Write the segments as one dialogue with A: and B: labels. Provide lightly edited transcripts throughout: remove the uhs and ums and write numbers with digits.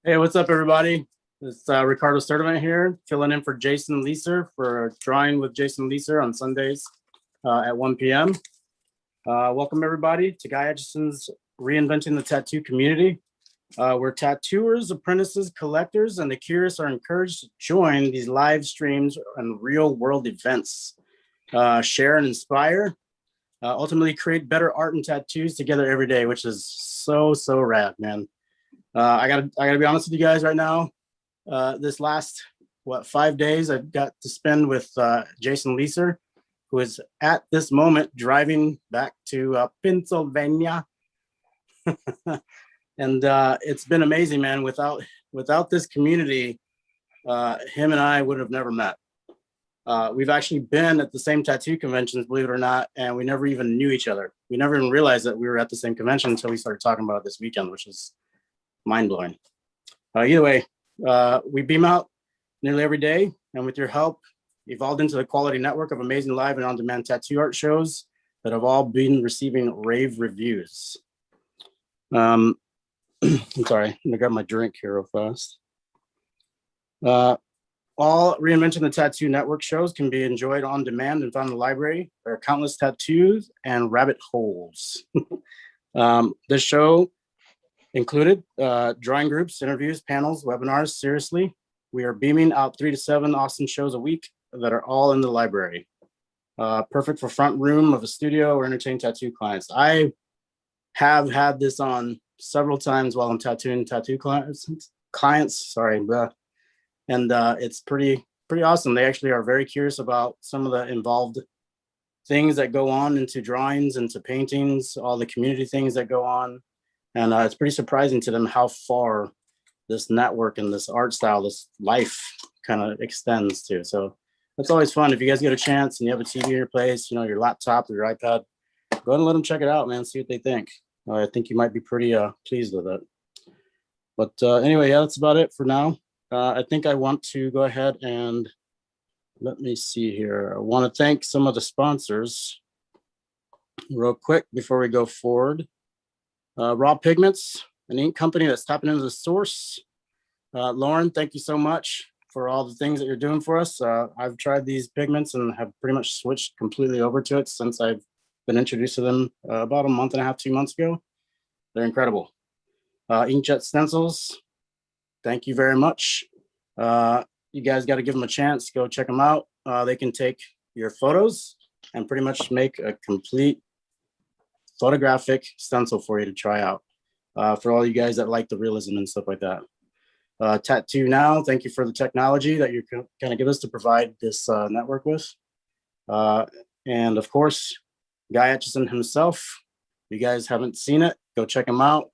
A: Hey, what's up, everybody? It's Ricardo Sturdivant here, filling in for Jason Leeser for Drawing with Jason Leeser on Sundays at 1 p.m. Welcome, everybody, to Guy Atchison's Reinventing the Tattoo Community. Where tattooers, apprentices, collectors, and the curious are encouraged to join these live streams and real-world events, share and inspire, ultimately create better art and tattoos together every day, which is so rad, man. I gotta be honest with you guys right now. This last 5 days I've got to spend with Jason Leeser, who is at this moment driving back to Pennsylvania. And it's been amazing, man. Without this community, him and I would have never met. We've actually been at the same tattoo conventions, believe it or not, and we never even knew each other. We never even realized that we were at the same convention until we started talking about it this weekend, which is mind-blowing. Either way, we beam out nearly every day, and with your help, evolved into the quality network of amazing live and on-demand tattoo art shows that have all been receiving rave reviews. I'm sorry, I'm gonna grab my drink here real fast. All Reinventing the Tattoo Network shows can be enjoyed on demand and found in the library. There are countless tattoos and rabbit holes. This show included drawing groups, interviews, panels, webinars. Seriously, we are beaming out 3 to 7 awesome shows a week that are all in the library. Perfect for front room of a studio or entertaining tattoo clients. I have had this on several times while I'm tattooing tattoo clients. Sorry, and it's pretty awesome. They actually are very curious about some of the involved things that go on into drawings, into paintings, all the community things that go on, and it's pretty surprising to them how far this network and this art style, this life, kind of extends to. So that's always fun. If you guys get a chance and you have a TV in your place, your laptop or your iPad, go ahead and let them check it out, man. See what they think. I think you might be pretty pleased with it. But anyway, yeah, that's about it for now. I think I want to go ahead and let me see here. I want to thank some of the sponsors real quick before we go forward. Raw Pigments, an ink company that's tapping into the source. Lauren, thank you so much for all the things that you're doing for us. I've tried these pigments and have pretty much switched completely over to it since I've been introduced to them about a month and a half, 2 months ago. They're incredible. Inkjet Stencils, thank you very much. You guys got to give them a chance. Go check them out. They can take your photos and pretty much make a complete photographic stencil for you to try out. For all you guys that like the realism and stuff like that. Tattoo Now, thank you for the technology that you're going to give us to provide this network with. And of course, Guy Atchison himself. If you guys haven't seen it, go check him out.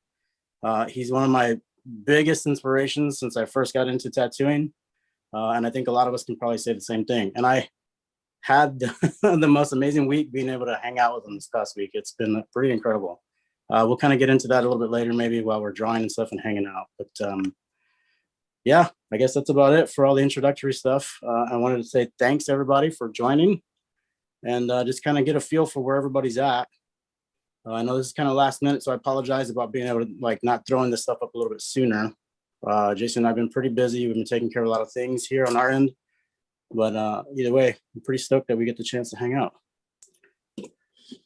A: He's one of my biggest inspirations since I first got into tattooing. And I think a lot of us can probably say the same thing. And I had the most amazing week being able to hang out with him this past week. It's been pretty incredible. We'll kind of get into that a little bit later, maybe while we're drawing and stuff and hanging out. But yeah, I guess that's about it for all the introductory stuff. I wanted to say thanks everybody for joining and just kind of get a feel for where everybody's at. I know this is kind of last minute, so I apologize about being able to not throwing this stuff up a little bit sooner. Jason and I've been pretty busy. We've been taking care of a lot of things here on our end, but either way, I'm pretty stoked that we get the chance to hang out.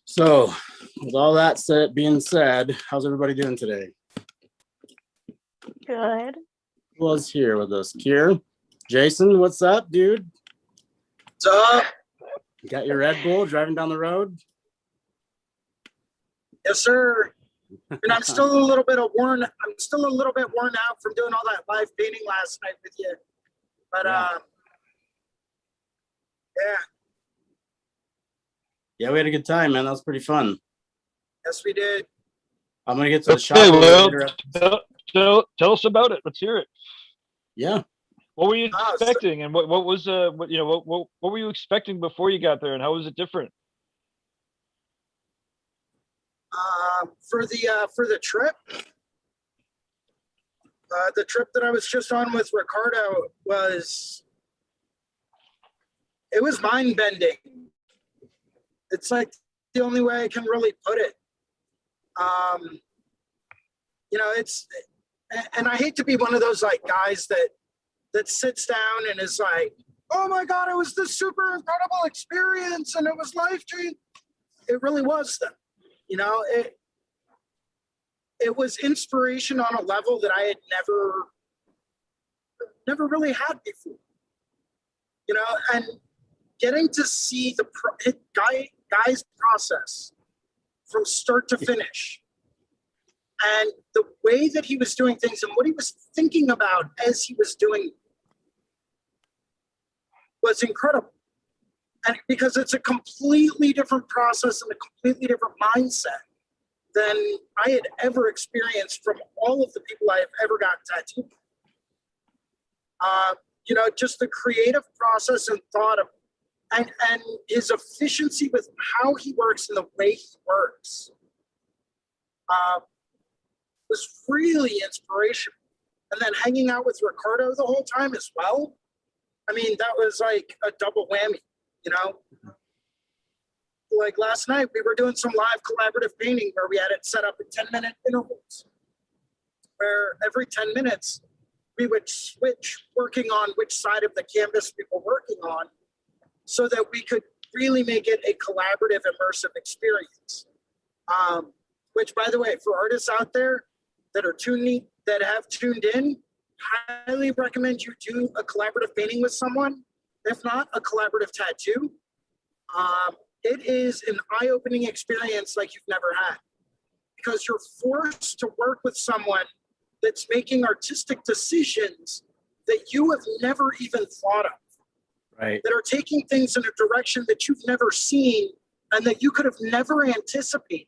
A: So with all that being said, how's everybody doing today?
B: Good.
A: Who was here with us? Kier? Jason, what's up, dude?
C: What's up?
A: You got your Red Bull driving down the road?
C: Yes, sir. And I'm still a little bit worn out from doing all that live painting last night with you. But
A: yeah, we had a good time, man. That was pretty fun.
C: Yes, we did.
A: I'm gonna get to the shop.
D: Well, tell us about it. Let's hear it.
A: Yeah.
D: What were you expecting, and what were you expecting before you got there, and how was it different?
C: For the trip that I was just on with Ricardo was mind bending. It's like the only way I can really put it. and I hate to be one of those like guys that sits down and is like, oh my God, it was this super incredible experience and it was life-changing. It really was though. You know, it was inspiration on a level that I had never really had before. You know, and getting to see the guy's process from start to finish, and the way that he was doing things and what he was thinking about as he was doing was incredible. And because it's a completely different process and a completely different mindset than I had ever experienced from all of the people I have ever gotten tattooed. You know, just the creative process and thought of, and his efficiency with how he works and the way he works was really inspirational. And then hanging out with Ricardo the whole time as well. I mean, that was like a double whammy, you know? Like last night, we were doing some live collaborative painting where we had it set up in 10-minute intervals, where every 10 minutes, we would switch working on which side of the canvas we were working on so that we could really make it a collaborative, immersive experience. Which, by the way, for artists out there that have tuned in, highly recommend you do a collaborative painting with someone, if not a collaborative tattoo. It is an eye-opening experience like you've never had, because you're forced to work with someone that's making artistic decisions that you have never even thought of.
A: Right.
C: That are taking things in a direction that you've never seen and that you could have never anticipated.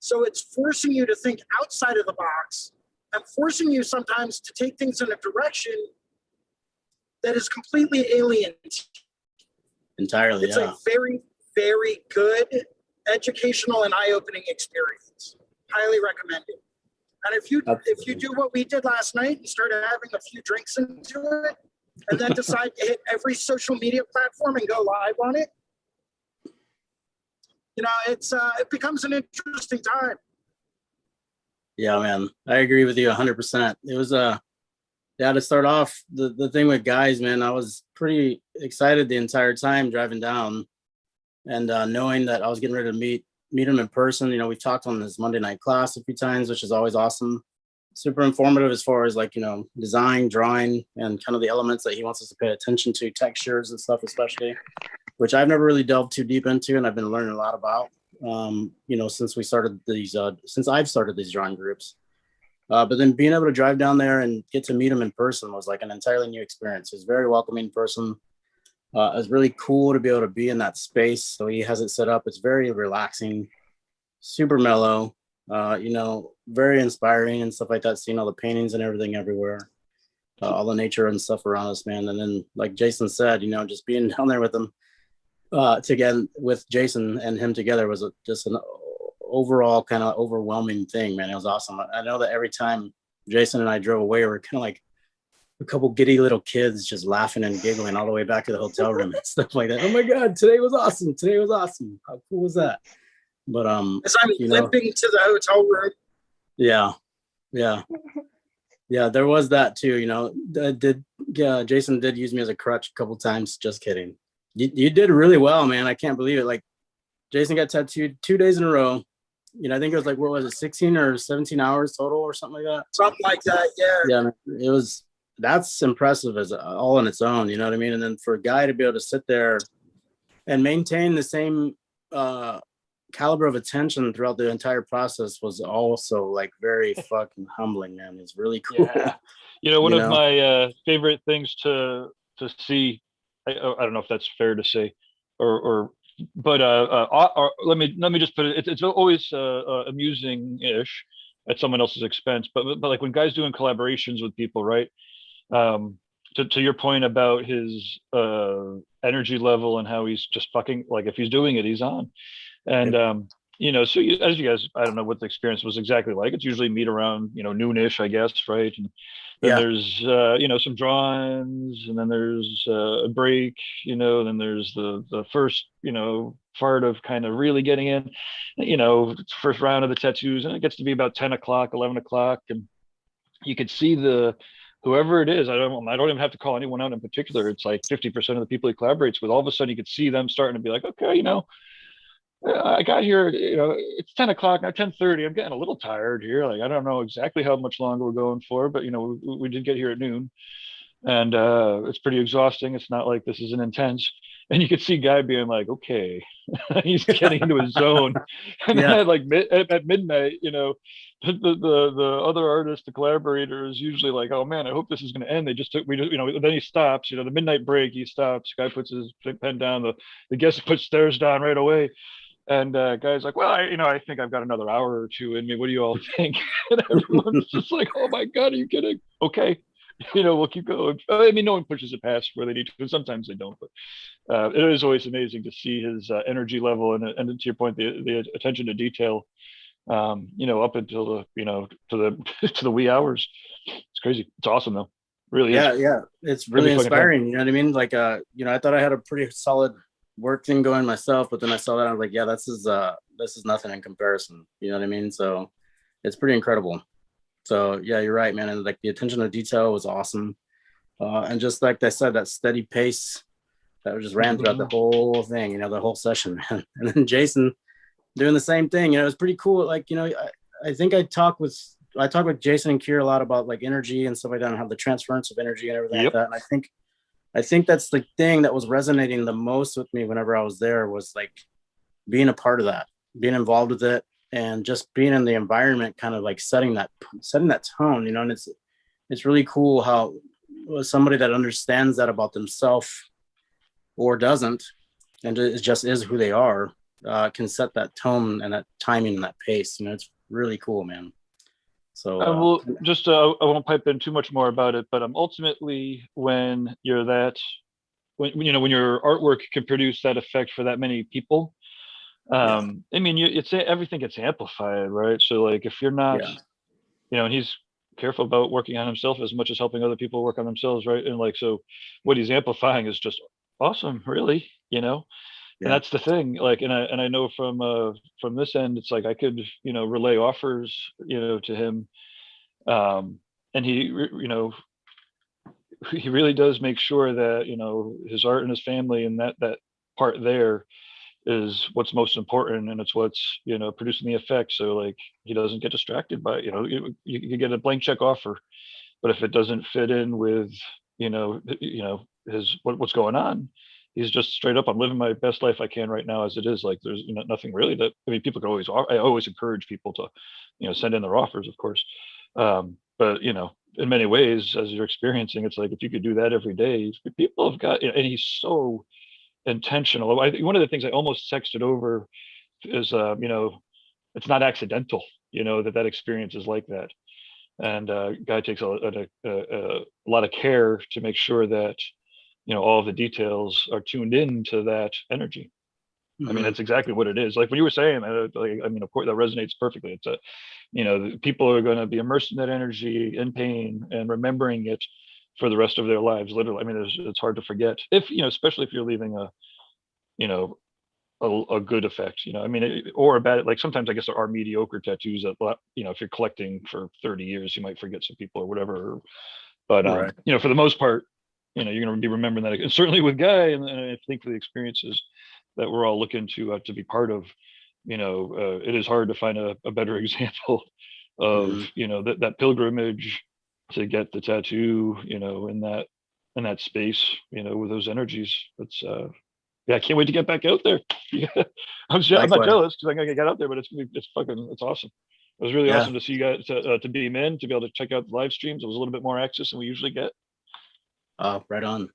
C: So it's forcing you to think outside of the box and forcing you sometimes to take things in a direction that is completely alien.
A: Entirely,
C: it's
A: yeah.
C: a very, very good educational and eye-opening experience. Highly recommended. And if you do what we did last night and start having a few drinks into it, and then decide to hit every social media platform and go live on it, you know, it becomes an interesting time.
A: Yeah, man, I agree with you 100%. It was yeah, to start off the thing with guys, man, I was pretty excited the entire time driving down, and knowing that I was getting ready to meet him in person. You know, we've talked on this Monday night class a few times, which is always awesome. Super informative as far as like, you know, design, drawing, and kind of the elements that he wants us to pay attention to, textures and stuff, especially, which I've never really delved too deep into, and I've been learning a lot about, you know, since I've started these drawing groups. But then being able to drive down there and get to meet him in person was like an entirely new experience. He's a very welcoming person. It was really cool to be able to be in that space. So he has it set up. It's very relaxing, super mellow, you know, very inspiring and stuff like that, seeing all the paintings and everything everywhere, all the nature and stuff around us, man. And then, like Jason said, you know, just being down there with him, together with Jason and him together was just an overall kind of overwhelming thing, man. It was awesome. I know that every time Jason and I drove away, we were kind of like a couple giddy little kids just laughing and giggling all the way back to the hotel room and stuff like that. Oh my God, today was awesome. Today was awesome. How cool was that? But
C: as I'm limping to the hotel room.
A: Yeah. There was that too. You know, Jason did use me as a crutch a couple times. Just kidding. You did really well, man. I can't believe it. Like, Jason got tattooed 2 days in a row. You know, I think it was like, what was it, 16 or 17 hours total or something like that?
C: Something like that, yeah.
A: Yeah, that's impressive as all on its own, you know what I mean? And then for a guy to be able to sit there and maintain the same caliber of attention throughout the entire process was also like very fucking humbling, man. It's really cool.
D: Yeah. You know, one of my favorite things to see, I don't know if that's fair to say, but let me just put it. It's always amusing-ish at someone else's expense, but like when guys doing collaborations with people, right? To your point about his energy level and how he's just fucking, like, if he's doing it, he's on. And you know, so as you guys, I don't know what the experience was exactly like. It's usually meet around, you know, noonish, I guess, right? And then there's you know, some drawings, and then there's a break, you know, then there's the first, you know, part of kind of really getting in, you know, first round of the tattoos, and it gets to be about 10 o'clock, 11 o'clock, and you could see whoever it is. I don't even have to call anyone out in particular. It's like 50% of the people he collaborates with. All of a sudden, you could see them starting to be like, okay, I got here. It's 10 o'clock now, 10:30. I'm getting a little tired here. Like, I don't know exactly how much longer we're going for, but we did get here at noon, and it's pretty exhausting. It's not like this isn't intense. And you could see Guy being like, okay, he's getting into his zone. And then
A: Yeah.
D: at midnight, the other artist, the collaborator, is usually like, oh man, I hope this is going to end. Then he stops. The midnight break, he stops. Guy puts his pen down. The guest puts theirs down right away. And Guy's like, well, I think I've got another hour or two in me. What do you all think? And everyone's just like, oh my God, are you kidding? Okay. We'll keep going. I mean, no one pushes it past where they need to, and sometimes they don't. But it is always amazing to see his energy level and to your point, the attention to detail. Up until to the wee hours. It's crazy. It's awesome though. Really is.
A: Yeah. It's really inspiring. You know what I mean? Like, I thought I had a pretty solid work thing going myself, but then I saw that I was like, yeah, this is nothing in comparison. You know what I mean? So it's pretty incredible. So yeah, you're right, man. And like the attention to detail was awesome. And just like I said, that steady pace that just ran throughout the whole thing, the whole session, man. And then Jason doing the same thing. It was pretty cool. Like, I think I talk with Jason and Kier a lot about like energy and stuff like that, and how the transference of energy and everything like that. And I think that's the thing that was resonating the most with me whenever I was there, was like being a part of that, being involved with it, and just being in the environment, kind of like setting that tone, and it's really cool how somebody that understands that about themselves or doesn't, and it just is who they are, can set that tone and that timing and that pace. It's really cool, man. So
D: I won't pipe in too much more about it, but ultimately when your artwork can produce that effect for that many people, I mean, everything gets amplified, right? So like if you're not, and he's careful about working on himself as much as helping other people work on themselves, right? And like, so what he's amplifying is just awesome, really, And that's the thing. Like, and I know from this end, it's like I could, relay offers, to him, and he really does make sure that his art and his family and that part there is what's most important, and it's what's producing the effect. So like he doesn't get distracted by you get a blank check offer, but if it doesn't fit in with his what's going on, he's just straight up, I'm living my best life I can right now as it is. Like there's nothing really that, I mean, people can always, I always encourage people to send in their offers, of course, but in many ways, as you're experiencing, it's like if you could do that every day, people have got, and he's so intentional. I think one of the things I almost texted over is it's not accidental that experience is like that, and Guy takes a lot of care to make sure that all of the details are tuned in to that energy. I mean, that's exactly what it is. Like when you were saying, I mean, of course, that resonates perfectly. It's people are going to be immersed in that energy, in pain, and remembering it for the rest of their lives. Literally, I mean, it's hard to forget if especially if you're leaving a good effect. I mean, or a bad. Like sometimes I guess there are mediocre tattoos that if you're collecting for 30 years, you might forget some people or whatever. But for the most part, you're going to be remembering that. And certainly with Guy, and I think for the experiences that we're all looking to be part of, it is hard to find a better example of that pilgrimage to get the tattoo, in that space, with those energies. It's I can't wait to get back out there. I'm not jealous because I'm gonna get out there, but it's awesome. It was really awesome to see you guys to beam in, to be able to check out the live streams. It was a little bit more access than we usually get.
A: Right on.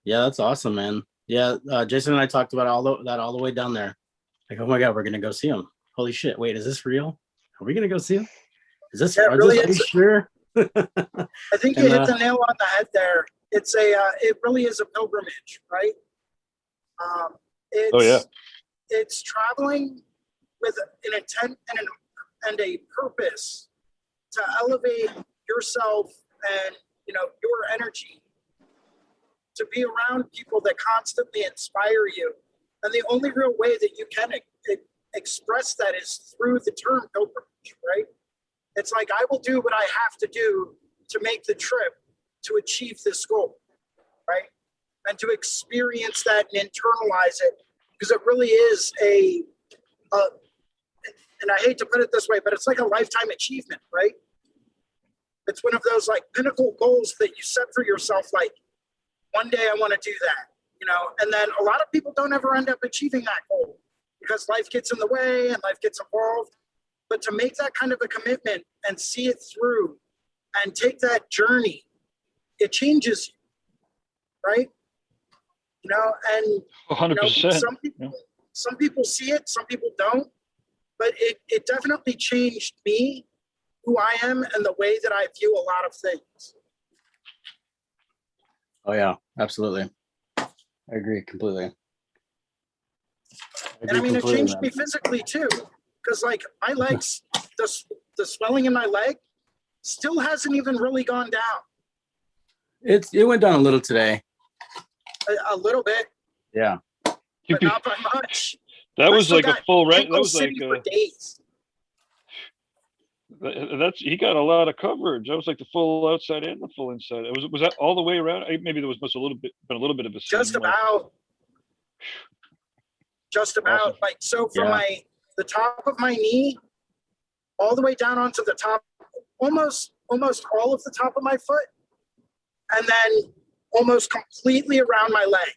A: Yeah, that's awesome, man. Yeah, Jason and I talked about all the way down there. Like, oh my God, we're gonna go see him. Holy shit! Wait, is this real? Are we gonna go see him? Is this? Yeah, really? Are you sure?
C: I think you hit the nail on the head there. It's it really is a pilgrimage, right? It's traveling with an intent and a purpose to elevate yourself and your energy, to be around people that constantly inspire you. And the only real way that you can express that is through the term pilgrimage, right? It's like, I will do what I have to do to make the trip to achieve this goal, right? And to experience that and internalize it, because it really is and I hate to put it this way, but it's like a lifetime achievement, right? It's one of those like pinnacle goals that you set for yourself, like, one day I want to do that, you know, and then a lot of people don't ever end up achieving that goal because life gets in the way and life gets involved. But to make that kind of a commitment and see it through and take that journey, it changes you, right? You know, and
D: 100%.
C: Some people see it, some people don't, but it definitely changed me, who I am, and the way that I view a lot of things.
A: Oh yeah, absolutely. I agree completely.
C: And I mean, it changed me physically too, because like my legs, the swelling in my leg still hasn't even really gone down.
A: It went down a little today.
C: A little bit.
A: Yeah.
C: But not by much.
D: That was like a full right. That was like
C: for days.
D: He got a lot of coverage. That was like the full outside and the full inside. Was that all the way around? Maybe there was a little bit of a
C: just about. Awesome. Like, so from the top of my knee all the way down onto the top, almost all of the top of my foot, and then almost completely around my leg.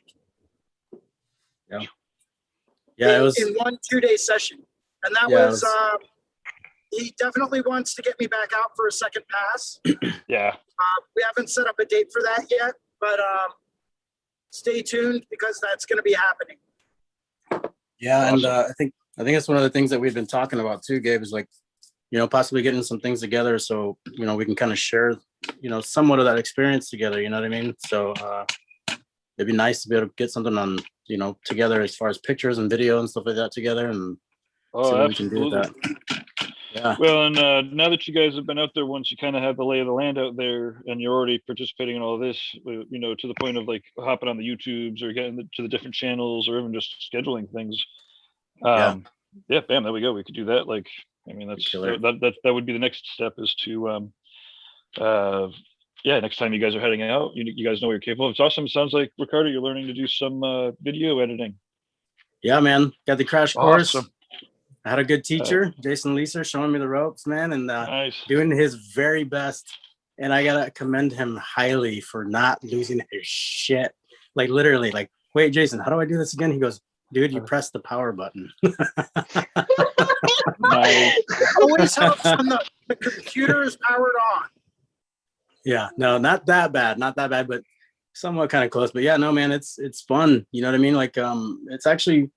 A: Yeah, it was
C: in 1 2-day session. And that was he definitely wants to get me back out for a second pass.
D: Yeah.
C: We haven't set up a date for that yet, but stay tuned, because that's going to be happening.
A: Yeah, awesome. And I think that's one of the things that we've been talking about too, Gabe, is like, you know, possibly getting some things together so, you know, we can kind of share, you know, somewhat of that experience together, you know what I mean? So it'd be nice to be able to get something on, you know, together as far as pictures and video and stuff like that together, and see what we can do with that. Yeah.
D: Well, and now that you guys have been out there once, you kind of have the lay of the land out there, and you're already participating in all of this, you know, to the point of like hopping on the YouTubes or getting to the different channels, or even just scheduling things. Yeah, bam, there we go. We could do that. Like, I mean, that would be the next step, is to next time you guys are heading out, you guys know what you're capable of. It's awesome. It sounds like, Ricardo, you're learning to do some video editing.
A: Yeah, man, got the crash course.
D: Awesome.
A: I had a good teacher, Jason Leeser, showing me the ropes, man, and
D: nice.
A: Doing his very best. And I gotta commend him highly for not losing his shit. Like, literally, like, wait, Jason, how do I do this again? He goes, dude, you press the power button.
C: Nice. It always helps when the computer is powered on.
A: Yeah, no, not that bad, but somewhat kind of close. But yeah, no, man, it's fun. You know what I mean? Like, it's actually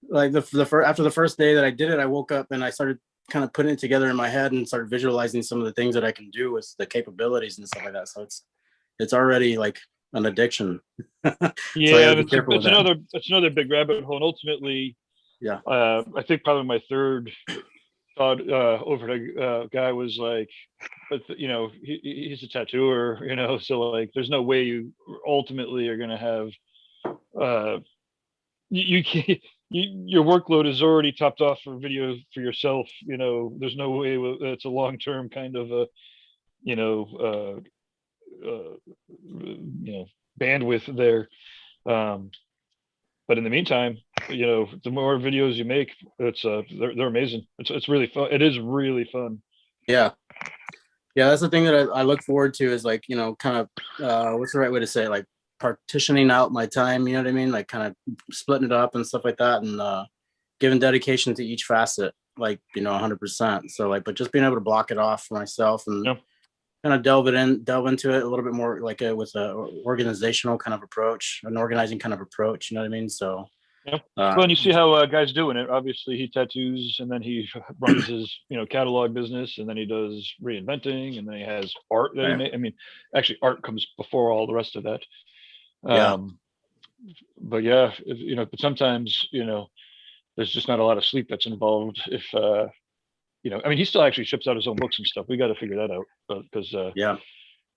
A: like after the first day that I did it, I woke up and I started kind of putting it together in my head and started visualizing some of the things that I can do with the capabilities and stuff like that. So it's already like an addiction.
D: Yeah, it's another big rabbit hole. And ultimately,
A: yeah,
D: I think probably my third thought over to guy was like, but you know, he's a tattooer, you know, so like there's no way you ultimately are going to have you can't. Your workload is already topped off for video for yourself. You know, there's no way it's a long-term kind of a, you know, bandwidth there. But in the meantime, you know, the more videos you make, it's they're amazing. It's really fun. It is really fun.
A: Yeah, that's the thing that I look forward to, is like, you know, kind of what's the right way to say it? Like, partitioning out my time, you know what I mean? Like, kind of splitting it up and stuff like that, and giving dedication to each facet, like, you know, 100%. So like, but just being able to block it off for myself and kind of delve into it a little bit more, like with a organizational kind of approach, an organizing kind of approach, you know what I mean? So
D: well, and you see how guys doing it. Obviously, he tattoos, and then he runs his, you know, catalog business, and then he does reinventing, and then he has art that he made. I mean, actually, art comes before all the rest of that. But yeah, you know, but sometimes, you know, there's just not a lot of sleep that's involved. If you know, I mean, he still actually ships out his own books and stuff. We got to figure that out, because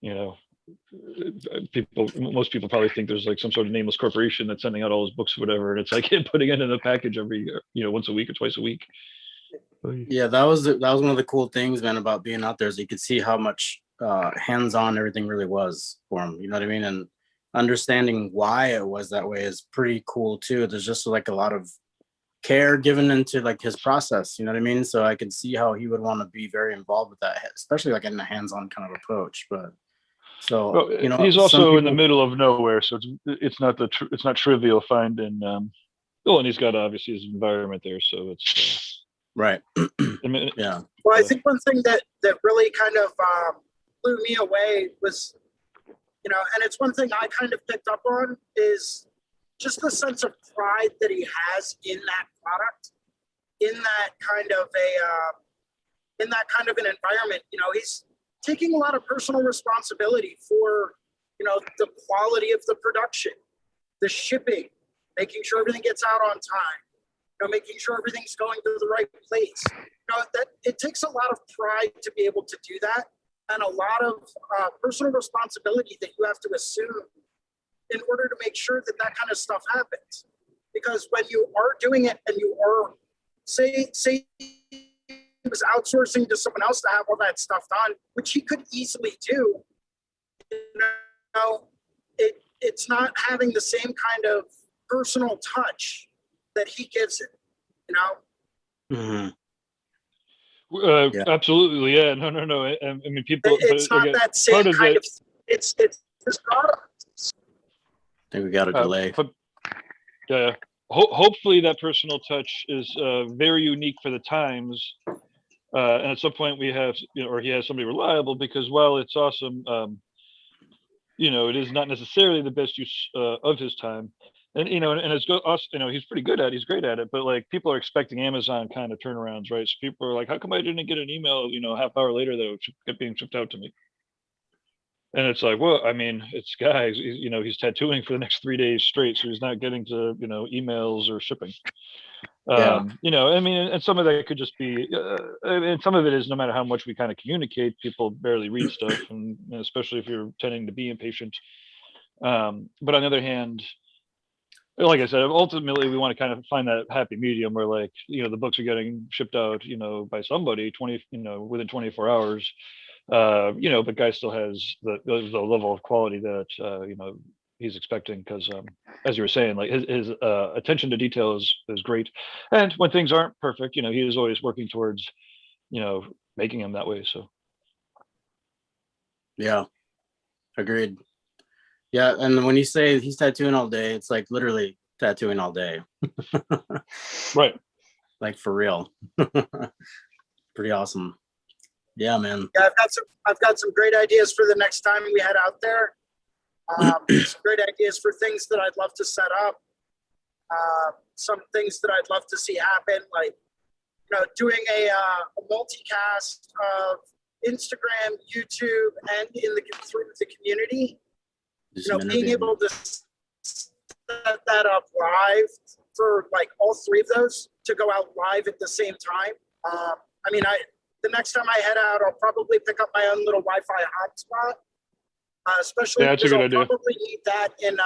D: you know, most people probably think there's like some sort of nameless corporation that's sending out all his books or whatever, and it's like him putting it in a package every, you know, once a week or twice a week.
A: Yeah, that was one of the cool things, man, about being out there, is you could see how much hands-on everything really was for him. You know what I mean? And understanding why it was that way is pretty cool too. There's just like a lot of care given into like his process. You know what I mean? So I could see how he would want to be very involved with that, especially like in a hands-on kind of approach. But so
D: Well,
A: you know,
D: he's
A: some
D: also in the
A: people,
D: middle of nowhere, so it's not it's not trivial finding. Oh, and he's got obviously his environment there, so it's
A: right?
D: I mean,
A: Yeah.
C: Well, I think one thing that really kind of blew me away was, you know, and it's one thing I kind of picked up on, is just the sense of pride that he has in that product, in that kind of an environment. You know, he's taking a lot of personal responsibility for, you know, the quality of the production, the shipping, making sure everything gets out on time, you know, making sure everything's going to the right place. You know, that it takes a lot of pride to be able to do that, and a lot of personal responsibility that you have to assume in order to make sure that that kind of stuff happens. Because when you are doing it and you are, say he was outsourcing to someone else to have all that stuff done, which he could easily do, you know, it's not having the same kind of personal touch that he gives it, you know?
A: Mm-hmm. Yeah.
D: Absolutely, yeah. No. I mean, people.
C: It's not
D: again,
C: that same kind of. It's this product.
A: I think we got a delay.
D: But yeah, hopefully that personal touch is very unique for the times, and at some point we have, you know, or he has somebody reliable, because while it's awesome, you know, it is not necessarily the best use of his time. And you know, and it's us. You know, he's pretty good at it. He's great at it. But like, people are expecting Amazon kind of turnarounds, right? So people are like, "How come I didn't get an email? You know, half hour later that it being shipped out to me?" And it's like, well, I mean, it's guys. You know, he's tattooing for the next 3 days straight, so he's not getting to, you know, emails or shipping.
A: Yeah.
D: You know, I mean, and some of that could just be, and some of it is, no matter how much we kind of communicate, people barely read stuff, and you know, especially if you're tending to be impatient. But on the other hand, like I said, ultimately we want to kind of find that happy medium where, like, you know, the books are getting shipped out, you know, by somebody within 24 hours, you know, but guy still has the level of quality that, you know, he's expecting, because as you were saying, like his attention to detail is great. And when things aren't perfect, you know, he is always working towards, you know, making them that way. So
A: Yeah. Agreed. Yeah, and when you say he's tattooing all day, it's like literally tattooing all day.
D: right.
A: Like for real. Pretty awesome. Yeah, man.
C: Yeah, I've got some great ideas for the next time we head out there. Some great ideas for things that I'd love to set up. Some things that I'd love to see happen, like, you know, doing a multicast of Instagram, YouTube, and through the community.
A: Just
C: You know, being able to set that up live for like all three of those to go out live at the same time. I mean, the next time I head out, I'll probably pick up my own little Wi-Fi hotspot, especially
D: that's a
C: because
D: good
C: I'll
D: idea.
C: probably need that in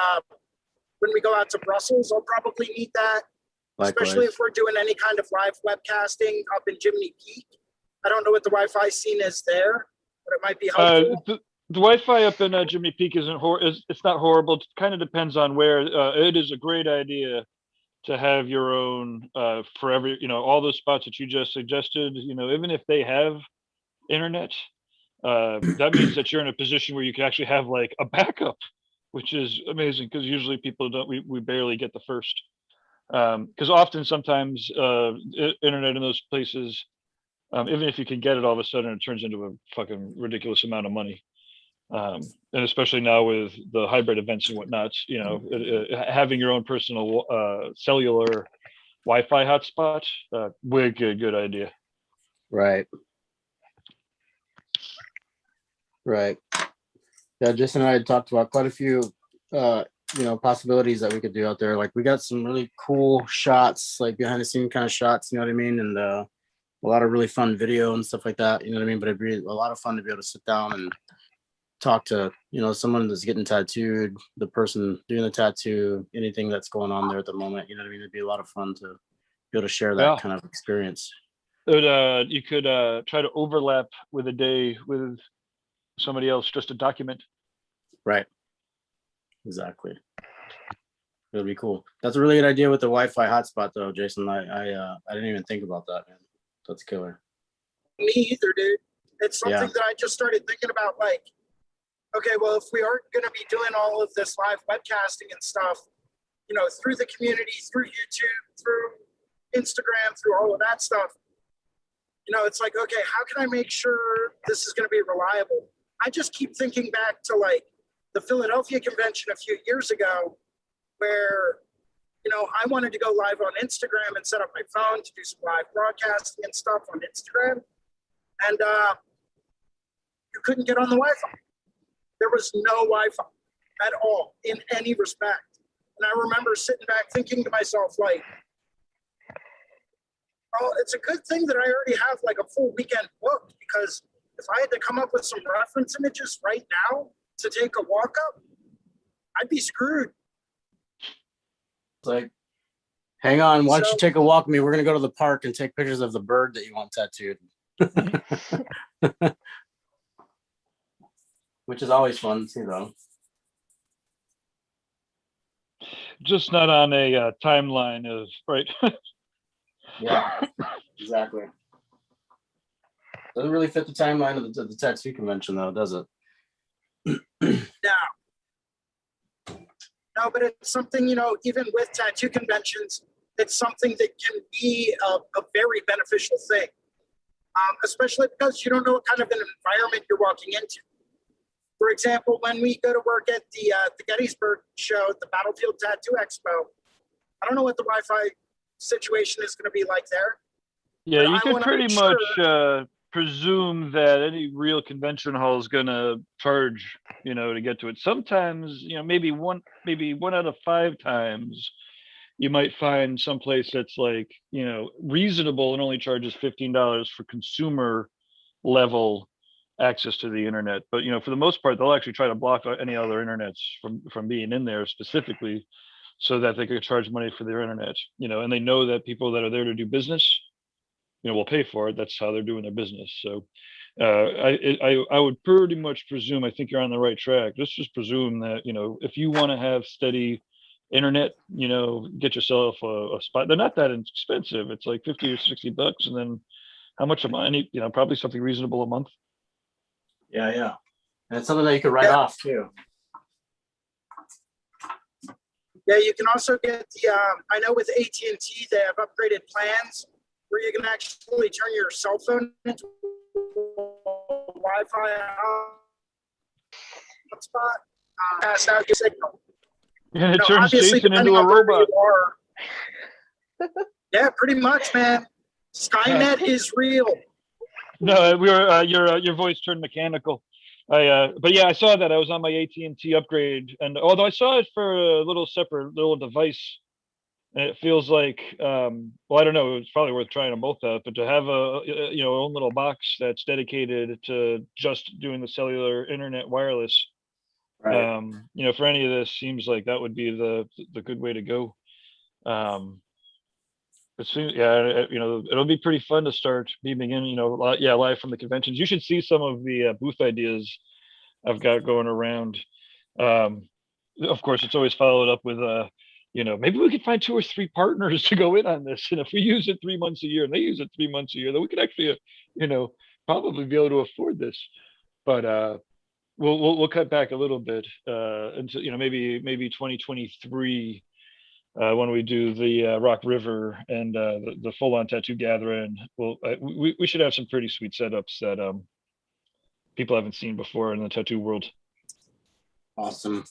C: when we go out to Brussels. I'll probably need that,
A: Likewise.
C: especially if we're doing any kind of live webcasting up in Jiminy Peak. I don't know what the Wi-Fi scene is there, but it might be helpful.
D: The Wi-Fi up in Jimmy Peak it's not horrible. It kind of depends on where. It is a great idea to have your own for every, you know, all those spots that you just suggested. You know, even if they have internet, that means that you're in a position where you can actually have like a backup, which is amazing, because usually people don't. We barely get the first, because sometimes internet in those places, even if you can get it, all of a sudden it turns into a fucking ridiculous amount of money. And especially now with the hybrid events and whatnot, you know, having your own personal cellular Wi-Fi hotspot, wicked good idea.
A: Right. Yeah, Jason and I had talked about quite a few, you know, possibilities that we could do out there. Like we got some really cool shots, like behind the scene kind of shots, you know what I mean? And a lot of really fun video and stuff like that, you know what I mean? But it'd be a lot of fun to be able to sit down and talk to, you know, someone that's getting tattooed, the person doing the tattoo, anything that's going on there at the moment, you know what I mean? It'd be a lot of fun to be able to share that kind of experience.
D: You could try to overlap with a day with somebody else just to document.
A: Right. Exactly. It'll be cool. That's a really good idea with the Wi-Fi hotspot, though, Jason. I didn't even think about that, man. That's killer.
C: Me either, dude. It's something
A: Yeah.
C: that I just started thinking about. Like, okay, well, if we aren't going to be doing all of this live webcasting and stuff, you know, through the community, through YouTube, through Instagram, through all of that stuff, you know, it's like, okay, how can I make sure this is going to be reliable? I just keep thinking back to like the Philadelphia convention a few years ago, where, you know, I wanted to go live on Instagram and set up my phone to do some live broadcasting and stuff on Instagram. And you couldn't get on the Wi-Fi. There was no Wi-Fi at all in any respect. And I remember sitting back thinking to myself, like, oh, it's a good thing that I already have like a full weekend booked, because if I had to come up with some reference images right now to take a walk up, I'd be screwed.
A: It's like, hang on, why don't
C: So-
A: you take a walk with me? We're gonna go to the park and take pictures of the bird that you want tattooed. Which is always fun to see, though.
D: Just not on a timeline of, right?
A: Yeah, exactly. Doesn't really fit the timeline of the tattoo convention, though, does it?
C: No, but it's something, you know, even with tattoo conventions, it's something that can be a very beneficial thing, especially because you don't know what kind of an environment you're walking into. For example, when we go to work at the Gettysburg show, the Battlefield Tattoo Expo, I don't know what the Wi-Fi situation is going to be like there.
D: Yeah,
C: But
D: you
C: I
D: could
C: wanna
D: pretty
C: make
D: much presume that any real convention hall is gonna charge, you know, to get to it. Sometimes, you know, maybe one out of 5 times, you might find someplace that's like, you know, reasonable and only charges $15 for consumer level access to the internet. But you know, for the most part, they'll actually try to block any other internets from being in there specifically, so that they could charge money for their internet. You know, and they know that people that are there to do business, you know, will pay for it. That's how they're doing their business. So I would pretty much presume, I think you're on the right track. Let's just presume that, you know, if you want to have steady internet, you know, get yourself a spot. They're not that expensive. It's like 50 or $60, and then how much a month? You know, probably something reasonable a month.
A: Yeah, yeah. And it's something that you could write off, too.
C: Yeah, you can also get the, I know with AT&T, they have upgraded plans where you can actually turn your cell phone into a Wi-Fi hotspot, pass out your signal.
D: And it
C: No,
D: turns
C: obviously,
D: Jason
C: depending
D: into a
C: on where
D: robot.
C: you are. Yeah, pretty much, man. Skynet is real.
D: No, we were your voice turned mechanical. But yeah, I saw that. I was on my AT&T upgrade, and although I saw it for a little separate little device, and it feels like, well, I don't know, it's probably worth trying them both out. But to have a you know, own little box that's dedicated to just doing the cellular internet wireless,
A: Right.
D: you know, for any of this, seems like that would be the good way to go. It seems, yeah, you know, it'll be pretty fun to start beaming in, you know, yeah, live from the conventions. You should see some of the booth ideas I've got going around. Of course, it's always followed up with, you know, maybe we could find 2 or 3 partners to go in on this. And if we use it 3 months a year and they use it 3 months a year, then we could actually, you know, probably be able to afford this. But we'll cut back a little bit until, you know, maybe 2023. When we do the Rock River and the full-on tattoo gathering, we should have some pretty sweet setups that people haven't seen before in the tattoo world.
A: Awesome.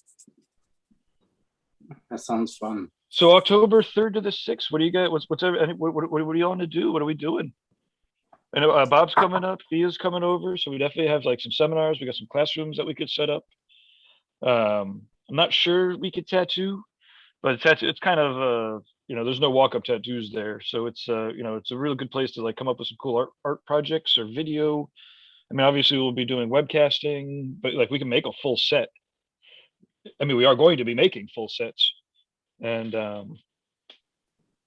A: That sounds fun.
D: So October 3rd to the 6th, what do you got? What do you want to do? What are we doing? I know Bob's coming up, Thea's coming over, so we definitely have like some seminars. We got some classrooms that we could set up. I'm not sure we could tattoo, but it's kind of you know, there's no walk-up tattoos there, so it's you know, it's a really good place to like come up with some cool art projects or video. I mean, obviously we'll be doing webcasting, but like we can make a full set. I mean, we are going to be making full sets, and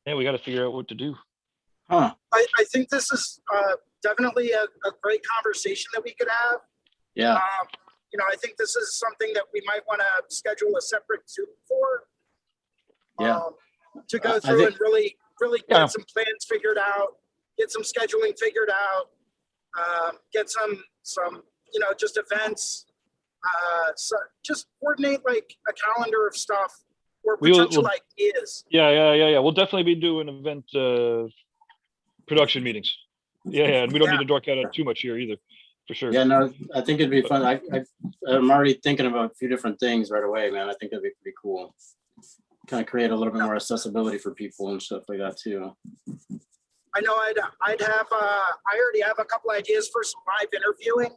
D: yeah, we got to figure out what to do.
A: Huh.
C: I think this is definitely a great conversation that we could have.
A: Yeah.
C: I think this is something that we might want to schedule a separate Zoom for.
A: Yeah.
C: To go through and really
D: Yeah.
C: get some plans figured out, get some scheduling figured out, get some just events. So just coordinate like a calendar of stuff or potential ideas.
D: Yeah. We'll definitely be doing event production meetings. Yeah, and we don't need to dork out on too much here either, for sure.
A: Yeah, no, I think it'd be fun. I'm already thinking about a few different things right away, man. I think that'd be pretty cool. Kind of create a little bit more accessibility for people and stuff like that too.
C: I know I already have a couple ideas for some live interviewing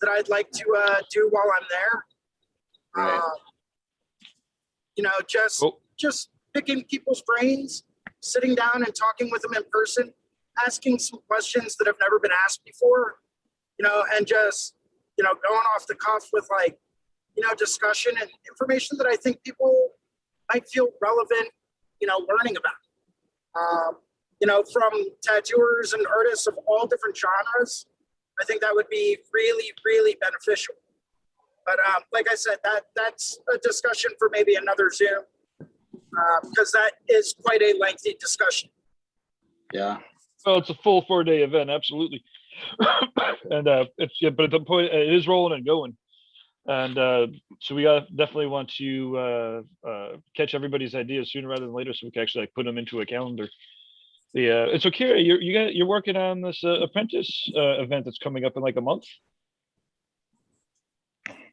C: that I'd like to do while I'm there.
A: Right.
C: Just picking people's brains, sitting down and talking with them in person, asking some questions that have never been asked before, and just, going off the cuff with discussion and information that I think people might feel relevant, learning about. From tattooers and artists of all different genres, I think that would be really, really beneficial. But like I said, that's a discussion for maybe another Zoom, because that is quite a lengthy discussion.
A: Yeah.
D: Well, it's a full 4-day event, absolutely. And but at the point, it is rolling and going. And so we definitely want to catch everybody's ideas sooner rather than later, so we can actually put them into a calendar. And so Kira, you're working on this apprentice event that's coming up in like a month.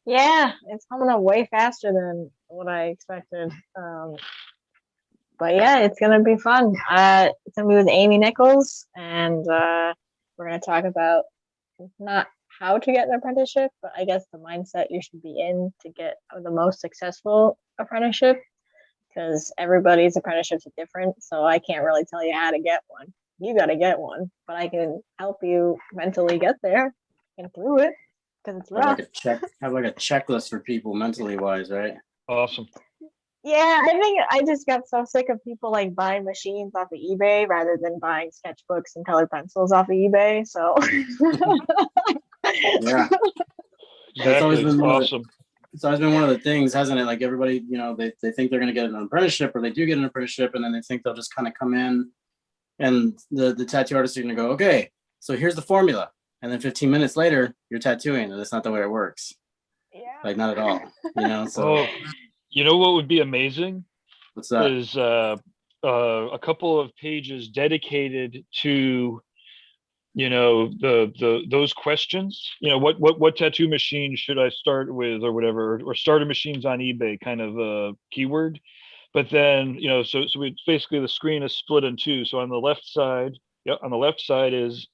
B: Yeah, it's coming up way faster than what I expected. But yeah, it's gonna be fun. It's gonna be with Amy Nichols, and we're gonna talk about not how to get an apprenticeship, but I guess the mindset you should be in to get the most successful apprenticeship, because everybody's apprenticeships are different. So I can't really tell you how to get one. You got to get one, but I can help you mentally get there and through it, because it's rough.
A: Have like a checklist for people mentally wise, right?
D: Awesome.
B: Yeah, I think I just got so sick of people buying machines off of eBay rather than buying sketchbooks and colored pencils off of eBay. So
A: yeah,
D: Exactly.
A: always been
D: awesome.
A: It's always been one of the things, hasn't it? Like everybody, they think they're going to get an apprenticeship, or they do get an apprenticeship, and then they think they'll just kind of come in, and the tattoo artist is going to go, okay, so here's the formula, and then 15 minutes later you're tattooing, and that's not the way it works.
B: Yeah,
A: not at all. So
D: what would be amazing?
A: What's that?
D: Is a couple of pages dedicated to those questions. What tattoo machine should I start with, or whatever, or starter machines on eBay kind of a keyword. But then so we basically, the screen is split in two. So on the left side is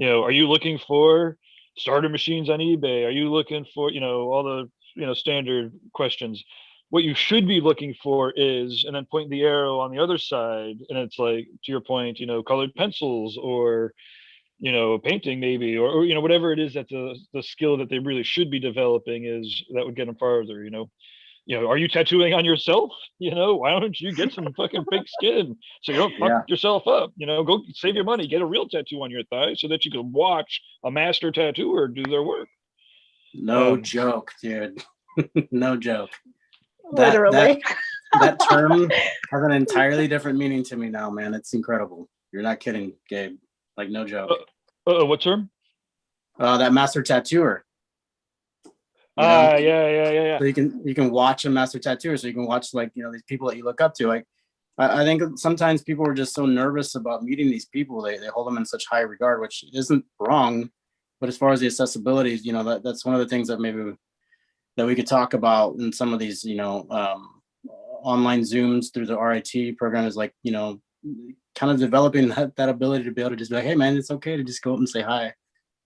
D: are you looking for starter machines on eBay? Are you looking for all the standard questions? What you should be looking for is, and then point the arrow on the other side, and it's like, to your point, colored pencils, or painting maybe, or whatever it is that the skill that they really should be developing is, that would get them farther. Are you tattooing on yourself? Why don't you get some fucking fake skin so you don't fuck yourself up? Go save your money, get a real tattoo on your thigh so that you can watch a master tattooer do their work.
A: No joke, dude. No joke.
B: literally.
A: That term has an entirely different meaning to me now, man. It's incredible. You're not kidding, Gabe. Like, no joke.
D: What term?
A: That master tattooer.
D: Yeah.
A: So you can watch a master tattooer. So you can watch these people that you look up to. Like, I think sometimes people are just so nervous about meeting these people. They hold them in such high regard, which isn't wrong. But as far as the accessibility, that's one of the things that maybe that we could talk about in some of these, online Zooms through the RIT program, is kind of developing that ability to be able to just be like, hey man, it's okay to just go up and say hi.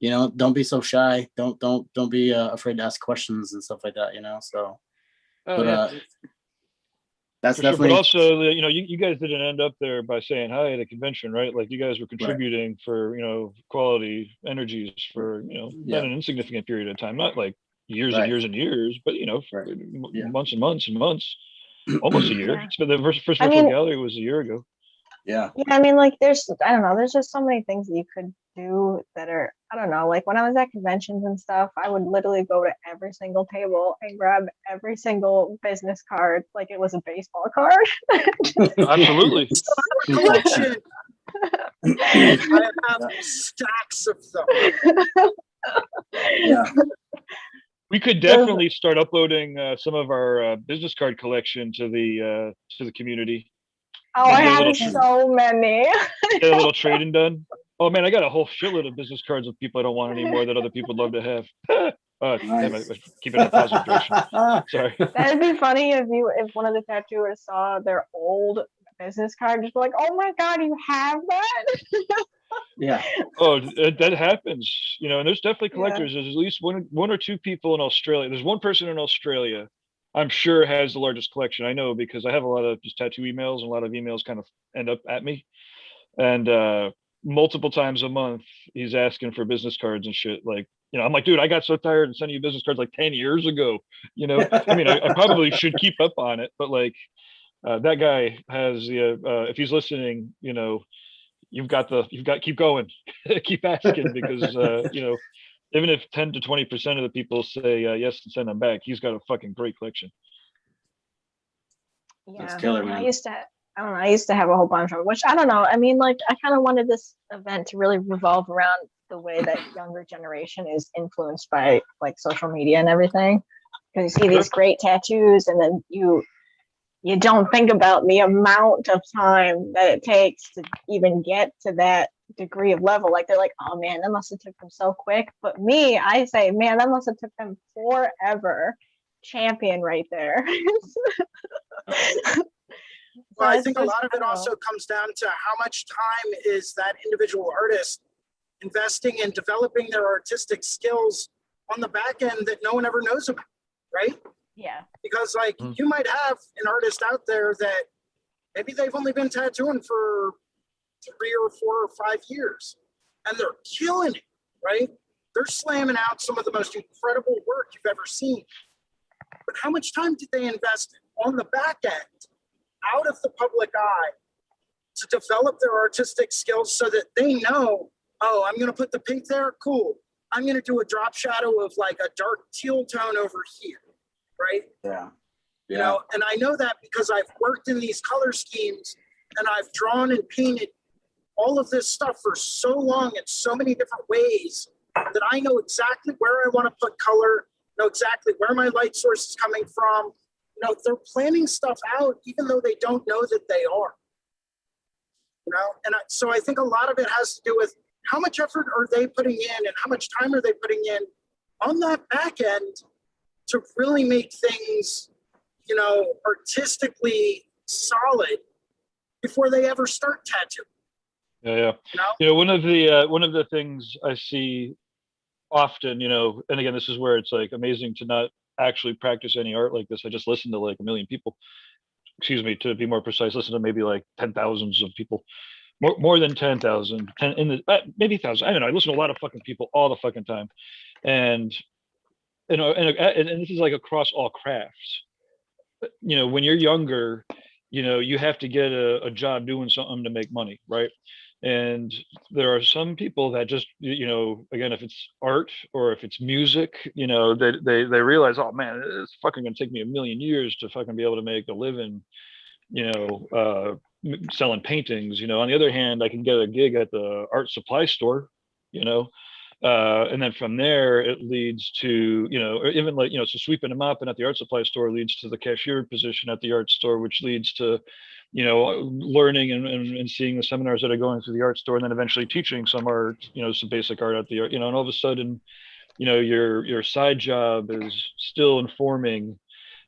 A: Don't be so shy. Don't be afraid to ask questions and stuff like that. So, that's definitely.
D: But also, you guys didn't end up there by saying hi at a convention, right? Like, you guys were contributing for quality energies for not an insignificant period of time, not like years and years and years, but for months and months and months, almost a year. It's been the first virtual gallery was a year ago.
A: Yeah.
B: Yeah, I mean, like, I don't know, there's just so many things that you could do that are, I don't know, like when I was at conventions and stuff, I would literally go to every single table and grab every single business card like it was a baseball card.
D: Absolutely.
C: Collection. I have stacks of them.
A: Yeah.
D: We could definitely start uploading some of our business card collection to the community.
B: Oh, I
D: Get a
B: have
D: little
B: so many.
D: Get a little trading done. Oh man, I got a whole shitload of business cards of people I don't want anymore that other people would love to have. Damn it, keep it in a positive direction. Sorry.
B: That'd be funny if one of the tattooers saw their old business card, just be like, "Oh my god, you have that!"
A: Yeah.
D: Oh, that happens, you know. And there's definitely collectors.
B: Yeah.
D: There's at least one or two people in Australia. There's one person in Australia, I'm sure, has the largest collection. I know because I have a lot of just tattoo emails, and a lot of emails kind of end up at me. And multiple times a month, he's asking for business cards and shit. Like, you know, I'm like, dude, I got so tired of sending you business cards like 10 years ago. You know, I mean, I probably should keep up on it, but like, that guy has the, if he's listening, you know, keep going, keep asking because, you know, even if 10 to 20% of the people say yes and send them back, he's got a fucking great collection.
A: That's
B: Yeah,
A: killer,
B: and
A: man.
B: I don't know, I used to have a whole bunch of them, which I don't know. I mean, like, I kind of wanted this event to really revolve around the way that younger generation is influenced by like social media and everything. Because you see these great tattoos, and then you don't think about the amount of time that it takes to even get to that degree of level. Like, they're like, oh man, that must have took them so quick. But me, I say, man, that must have took them forever. Champion right there.
C: Well, I think a lot of it also comes down to how much time is that individual artist investing in developing their artistic skills on the back end that no one ever knows about, right?
B: Yeah.
C: Because like you might have an artist out there that maybe they've only been tattooing for 3 or 4 or 5 years and they're killing it, right? They're slamming out some of the most incredible work you've ever seen. But how much time did they invest on the back end, out of the public eye, to develop their artistic skills so that they know, oh, I'm going to put the pink there? Cool. I'm going to do a drop shadow of like a dark teal tone over here, right?
A: Yeah.
C: You know, and I know that because I've worked in these color schemes and I've drawn and painted all of this stuff for so long in so many different ways that I know exactly where I want to put color, know exactly where my light source is coming from. You know, they're planning stuff out even though they don't know that they are. You know, and so I think a lot of it has to do with how much effort are they putting in and how much time are they putting in on that back end to really make things, you know, artistically solid before they ever start tattooing.
D: Yeah. You know, one of the things I see often, you know, and again, this is where it's like amazing to not actually practice any art like this. I just listen to like a million people, excuse me, to be more precise, listen to maybe like 10,000s of people, more than 10,000, maybe 1,000. I don't know. I listen to a lot of fucking people all the fucking time. And, you know, and this is like across all crafts. You know, when you're younger, you know, you have to get a job doing something to make money, right? And there are some people that just, you know, again, if it's art or if it's music, you know, they realize, oh man, it's fucking gonna take me a million years to fucking be able to make a living, you know, selling paintings. You know, on the other hand, I can get a gig at the art supply store, you know, and then from there it leads to, you know, or even like, you know, so sweeping them up and at the art supply store leads to the cashier position at the art store, which leads to, you know, learning and seeing the seminars that are going through the art store, and then eventually teaching some art, you know, some basic art at the art, you know, and all of a sudden, you know, your side job is still informing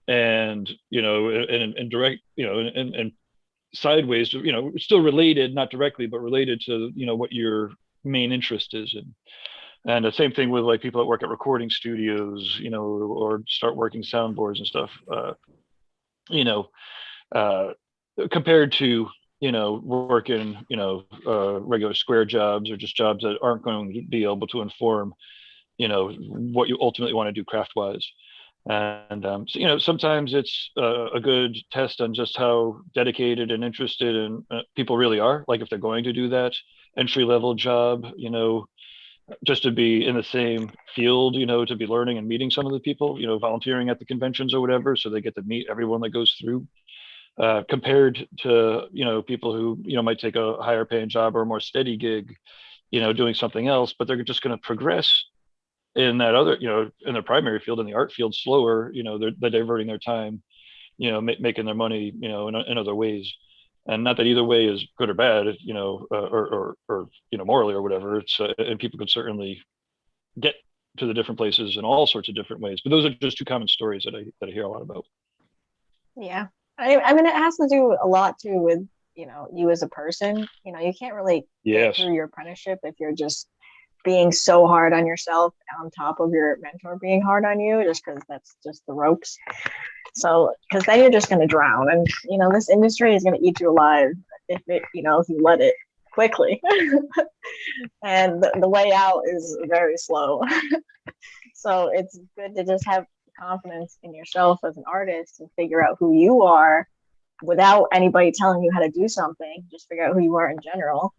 D: and, you know, and direct, you know, and sideways, you know, still related, not directly, but related to, you know, what your main interest is in. And the same thing with like people that work at recording studios, you know, or start working soundboards and stuff, you know, compared to, you know, working, you know, regular square jobs or just jobs that aren't going to be able to inform, you know, what you ultimately want to do craft wise. And so, you know, sometimes it's a good test on just how dedicated and interested and people really are. Like if they're going to do that entry level job, you know, just to be in the same field, you know, to be learning and meeting some of the people, you know, volunteering at the conventions or whatever, so they get to meet everyone that goes through. Compared to, you know, people who, you know, might take a higher paying job or a more steady gig, you know, doing something else, but they're just going to progress in that other, you know, in their primary field, in the art field, slower. You know, they're diverting their time, you know, making their money, you know, in other ways. And not that either way is good or bad, you know, or you know, morally or whatever. It's and people can certainly get to the different places in all sorts of different ways. But those are just two common stories that I hear a lot about.
B: Yeah. I mean, it has to do a lot too with, you know, you as a person. You know, you can't really get
D: Yes.
B: through your apprenticeship if you're just being so hard on yourself on top of your mentor being hard on you, just because that's just the ropes. So, because then you're just going to drown, and you know, this industry is going to eat you alive if it, you know, if you let it quickly. And the way out is very slow. So it's good to just have confidence in yourself as an artist and figure out who you are without anybody telling you how to do something. Just figure out who you are in general,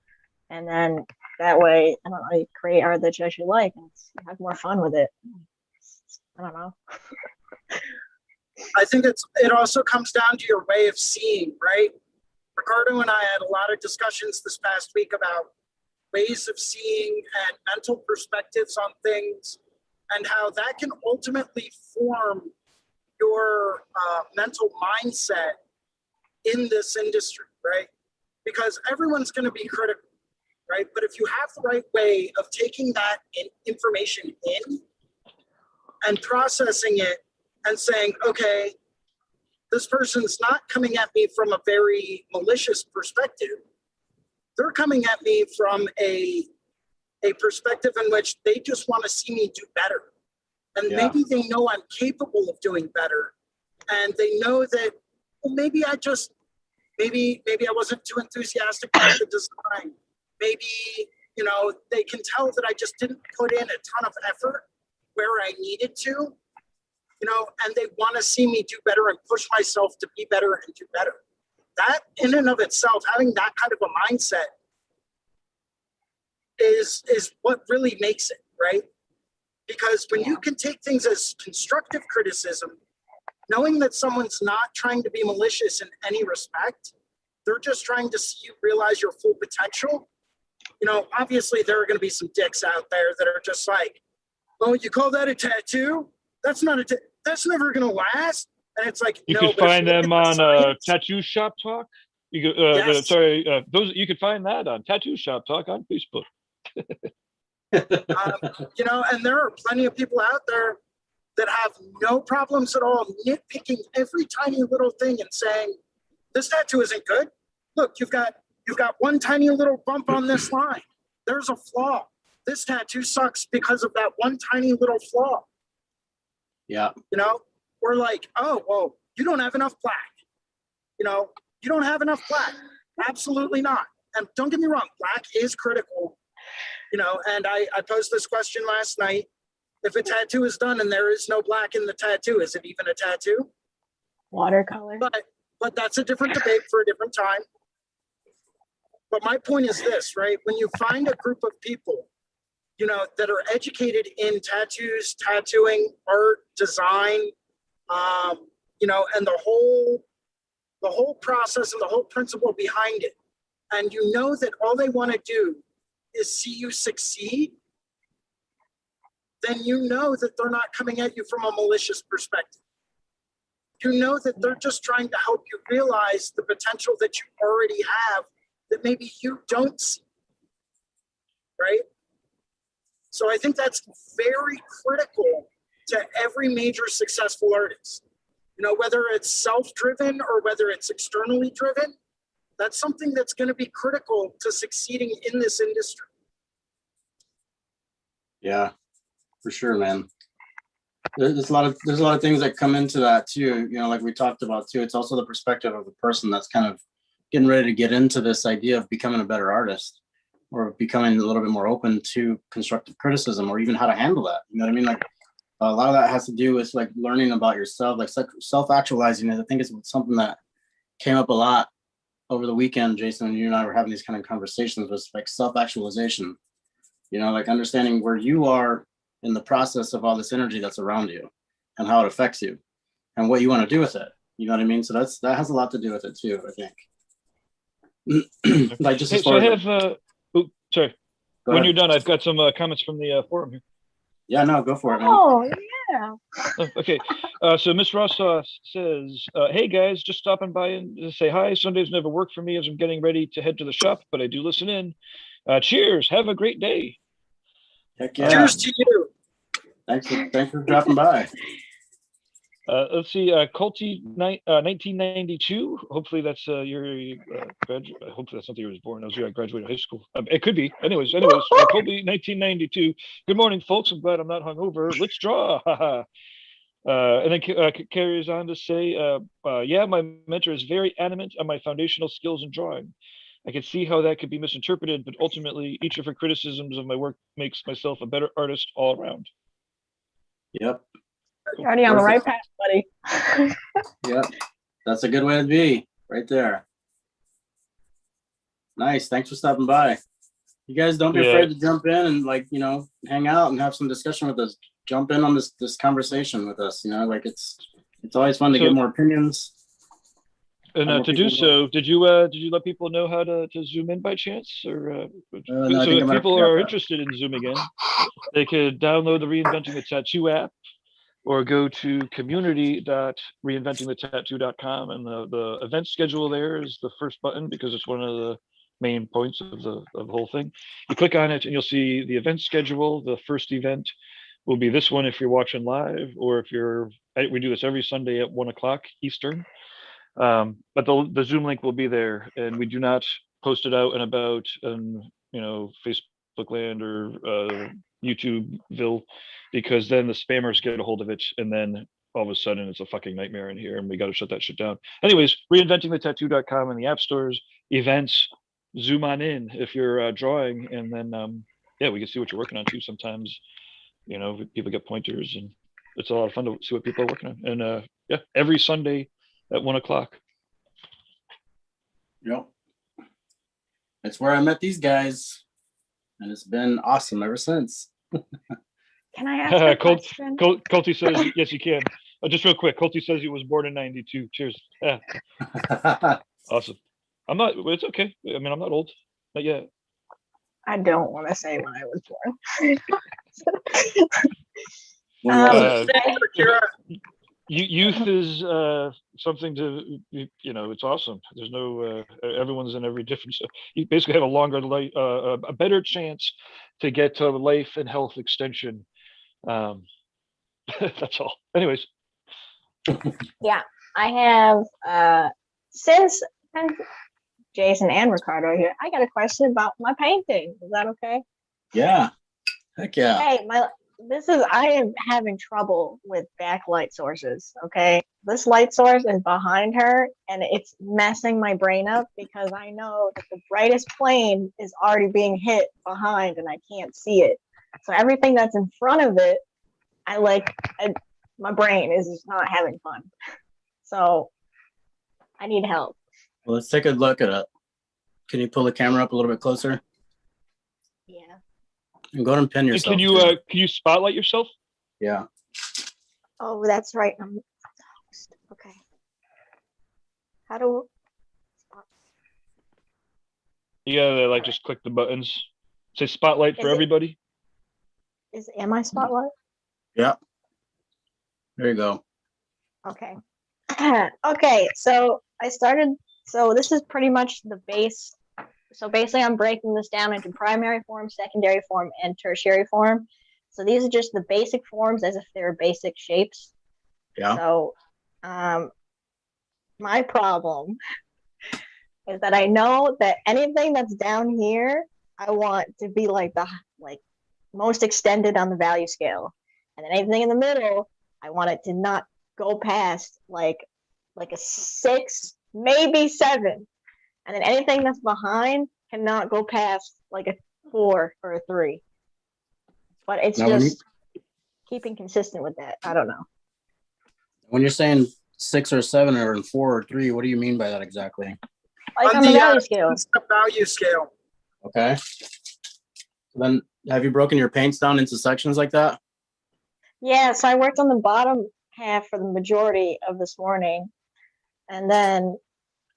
B: and then that way, I don't know, you create art that you actually like and you have more fun with it. I don't know.
C: I think it also comes down to your way of seeing, right? Ricardo and I had a lot of discussions this past week about ways of seeing and mental perspectives on things, and how that can ultimately form your mental mindset in this industry, right? Because everyone's going to be critical, right? But if you have the right way of taking that information in and processing it and saying, okay, this person's not coming at me from a very malicious perspective. They're coming at me from a perspective in which they just want to see me do better. And maybe they know I'm capable of doing better. And they know that, well, maybe I wasn't too enthusiastic about the design. Maybe, you know, they can tell that I just didn't put in a ton of effort where I needed to, you know, and they want to see me do better and push myself to be better and do better. That in and of itself, having that kind of a mindset is what really makes it, right? Because when you can take things as constructive criticism, knowing that someone's not trying to be malicious in any respect, they're just trying to see you realize your full potential. You know, obviously there are going to be some dicks out there that are just like, oh, you call that a tattoo? That's not that's never going to last. And it's like,
D: you
C: no,
D: could find them on Tattoo Shop Talk. You could,
C: yes.
D: those you could find that on Tattoo Shop Talk on Facebook.
C: You know, and there are plenty of people out there that have no problems at all nitpicking every tiny little thing and saying, this tattoo isn't good. Look, you've got one tiny little bump on this line. There's a flaw. This tattoo sucks because of that one tiny little flaw.
A: Yeah.
C: You know, we're like, oh, well, you don't have enough black. You know, you don't have enough black. Absolutely not. And don't get me wrong, black is critical. You know, and I posed this question last night. If a tattoo is done and there is no black in the tattoo, is it even a tattoo?
B: Watercolor.
C: But that's a different debate for a different time. But my point is this, right? When you find a group of people, you know, that are educated in tattoos, tattooing, art, design, you know, and the whole process and the whole principle behind it, and you know that all they want to do is see you succeed, then you know that they're not coming at you from a malicious perspective. You know that they're just trying to help you realize the potential that you already have that maybe you don't see, right? So I think that's very critical to every major successful artist. You know, whether it's self-driven or whether it's externally driven, that's something that's going to be critical to succeeding in this industry.
A: Yeah, for sure, man. There's a lot of things that come into that too. You know, like we talked about too. It's also the perspective of the person that's kind of getting ready to get into this idea of becoming a better artist, or becoming a little bit more open to constructive criticism, or even how to handle that. You know what I mean? Like, a lot of that has to do with like learning about yourself, like self-actualizing. I think it's something that came up a lot over the weekend. Jason, you and I were having these kind of conversations, was like self-actualization, you know, like understanding where you are in the process of all this energy that's around you and how it affects you and what you want to do with it. You know what I mean? So that has a lot to do with it too, I think. Like just as
D: So
A: far
D: I
A: as
D: have, sorry.
A: go
D: When
A: ahead.
D: you're done, I've got some comments from the forum here.
A: Yeah, no, go for it, man.
B: Oh yeah.
D: Oh, okay. So Miss Ross says, hey guys, just stopping by and to say hi. Sundays never work for me as I'm getting ready to head to the shop, but I do listen in. Cheers. Have a great day.
A: Heck yeah.
C: Cheers to you.
A: Thanks for dropping by.
D: Let's see, Colty 1992. Hopefully that's your graduate. Hopefully that's not the year he was born. That was the year I graduated high school. It could be. Anyways, Colby 1992. Good morning, folks. I'm glad I'm not hungover. Let's draw. And then carries on to say, yeah, my mentor is very adamant on my foundational skills in drawing. I can see how that could be misinterpreted, but ultimately each of her criticisms of my work makes myself a better artist all around.
A: Yep.
B: You're already on the right path, buddy.
A: Yep. That's a good way to be right there. Nice. Thanks for stopping by. You guys don't be afraid to jump in and like, you know, hang out and have some discussion with us. Jump in on this conversation with us, you know, like it's always fun to get more opinions.
D: And to do so, did you let people know how to zoom in by chance? Or
A: no,
D: so if people are interested in zooming in, they could download the Reinventing the Tattoo app or go to community.reinventingthetattoo.com, and the event schedule there is the first button because it's one of the main points of the whole thing. You click on it and you'll see the event schedule. The first event will be this one if you're watching live, or if we do this every Sunday at 1:00 Eastern. But the Zoom link will be there, and we do not post it out and about and Facebook land or YouTubeville, because then the spammers get a hold of it, and then all of a sudden it's a fucking nightmare in here, and we got to shut that shit down. Anyways, reinventingthetattoo.com and the app stores, events, zoom on in if you're drawing, and then yeah, we can see what you're working on too. Sometimes people get pointers, and it's a lot of fun to see what people are working on. And yeah, every Sunday at 1:00.
A: Yep. That's where I met these guys, and it's been awesome ever since.
B: Can I ask a question?
D: Colty says yes, you can. Just real quick, Colty says he was born in '92. Cheers. Yeah. Awesome. I'm not. It's okay. I mean, I'm not old. Not yet.
B: I don't want to say when I was born.
D: Youth is something to, it's awesome. There's no, everyone's in every different, you basically have a longer life, a better chance to get to life and health extension. That's all. Anyways.
B: Yeah, I have, since Jason and Ricardo are here, I got a question about my painting. Is that okay?
A: Yeah. Heck yeah.
B: Hey, I am having trouble with backlight sources. Okay, this light source is behind her, and it's messing my brain up because I know that the brightest plane is already being hit behind, and I can't see it. So everything that's in front of it, my brain is just not having fun. So I need help.
A: Well, let's take a look at it. Can you pull the camera up a little bit closer?
B: Yeah.
A: And go ahead and pin yourself.
D: Can you spotlight yourself?
A: Yeah.
B: Oh, that's right. Okay. How do
D: You gotta just click the buttons. Say spotlight for everybody.
B: Am I spotlight?
A: Yeah. There you go.
B: Okay. Okay. So this is pretty much the base. So basically I'm breaking this down into primary form, secondary form, and tertiary form. So these are just the basic forms as if they're basic shapes.
A: Yeah.
B: So my problem is that I know that anything that's down here, I want to be like most extended on the value scale. And then anything in the middle, I want it to not go past like a 6, maybe 7. And then anything that's behind cannot go past like a 4 or a 3. But it's keeping consistent with that. I don't know.
A: When you're saying 6 or 7 or 4 or 3, what do you mean by that exactly?
B: Like on the value scale.
C: Value scale.
A: Okay. Then have you broken your paints down into sections like that?
B: Yeah, so I worked on the bottom half for the majority of this morning. And then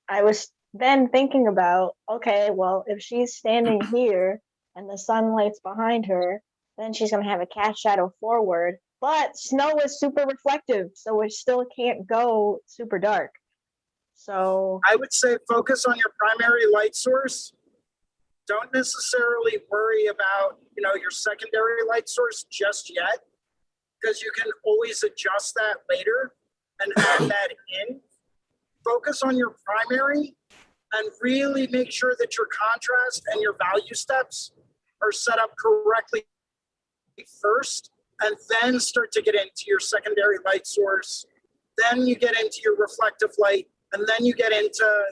B: I was then thinking about, okay, well, if she's standing here and the sunlight's behind her, then she's going to have a cast shadow forward. But snow is super reflective, so it still can't go super dark. So
C: I would say focus on your primary light source. Don't necessarily worry about, your secondary light source just yet, because you can always adjust that later and add that in. Focus on your primary and really make sure that your contrast and your value steps are set up correctly first, and then start to get into your secondary light source. Then you get into your reflective light, and then you get into,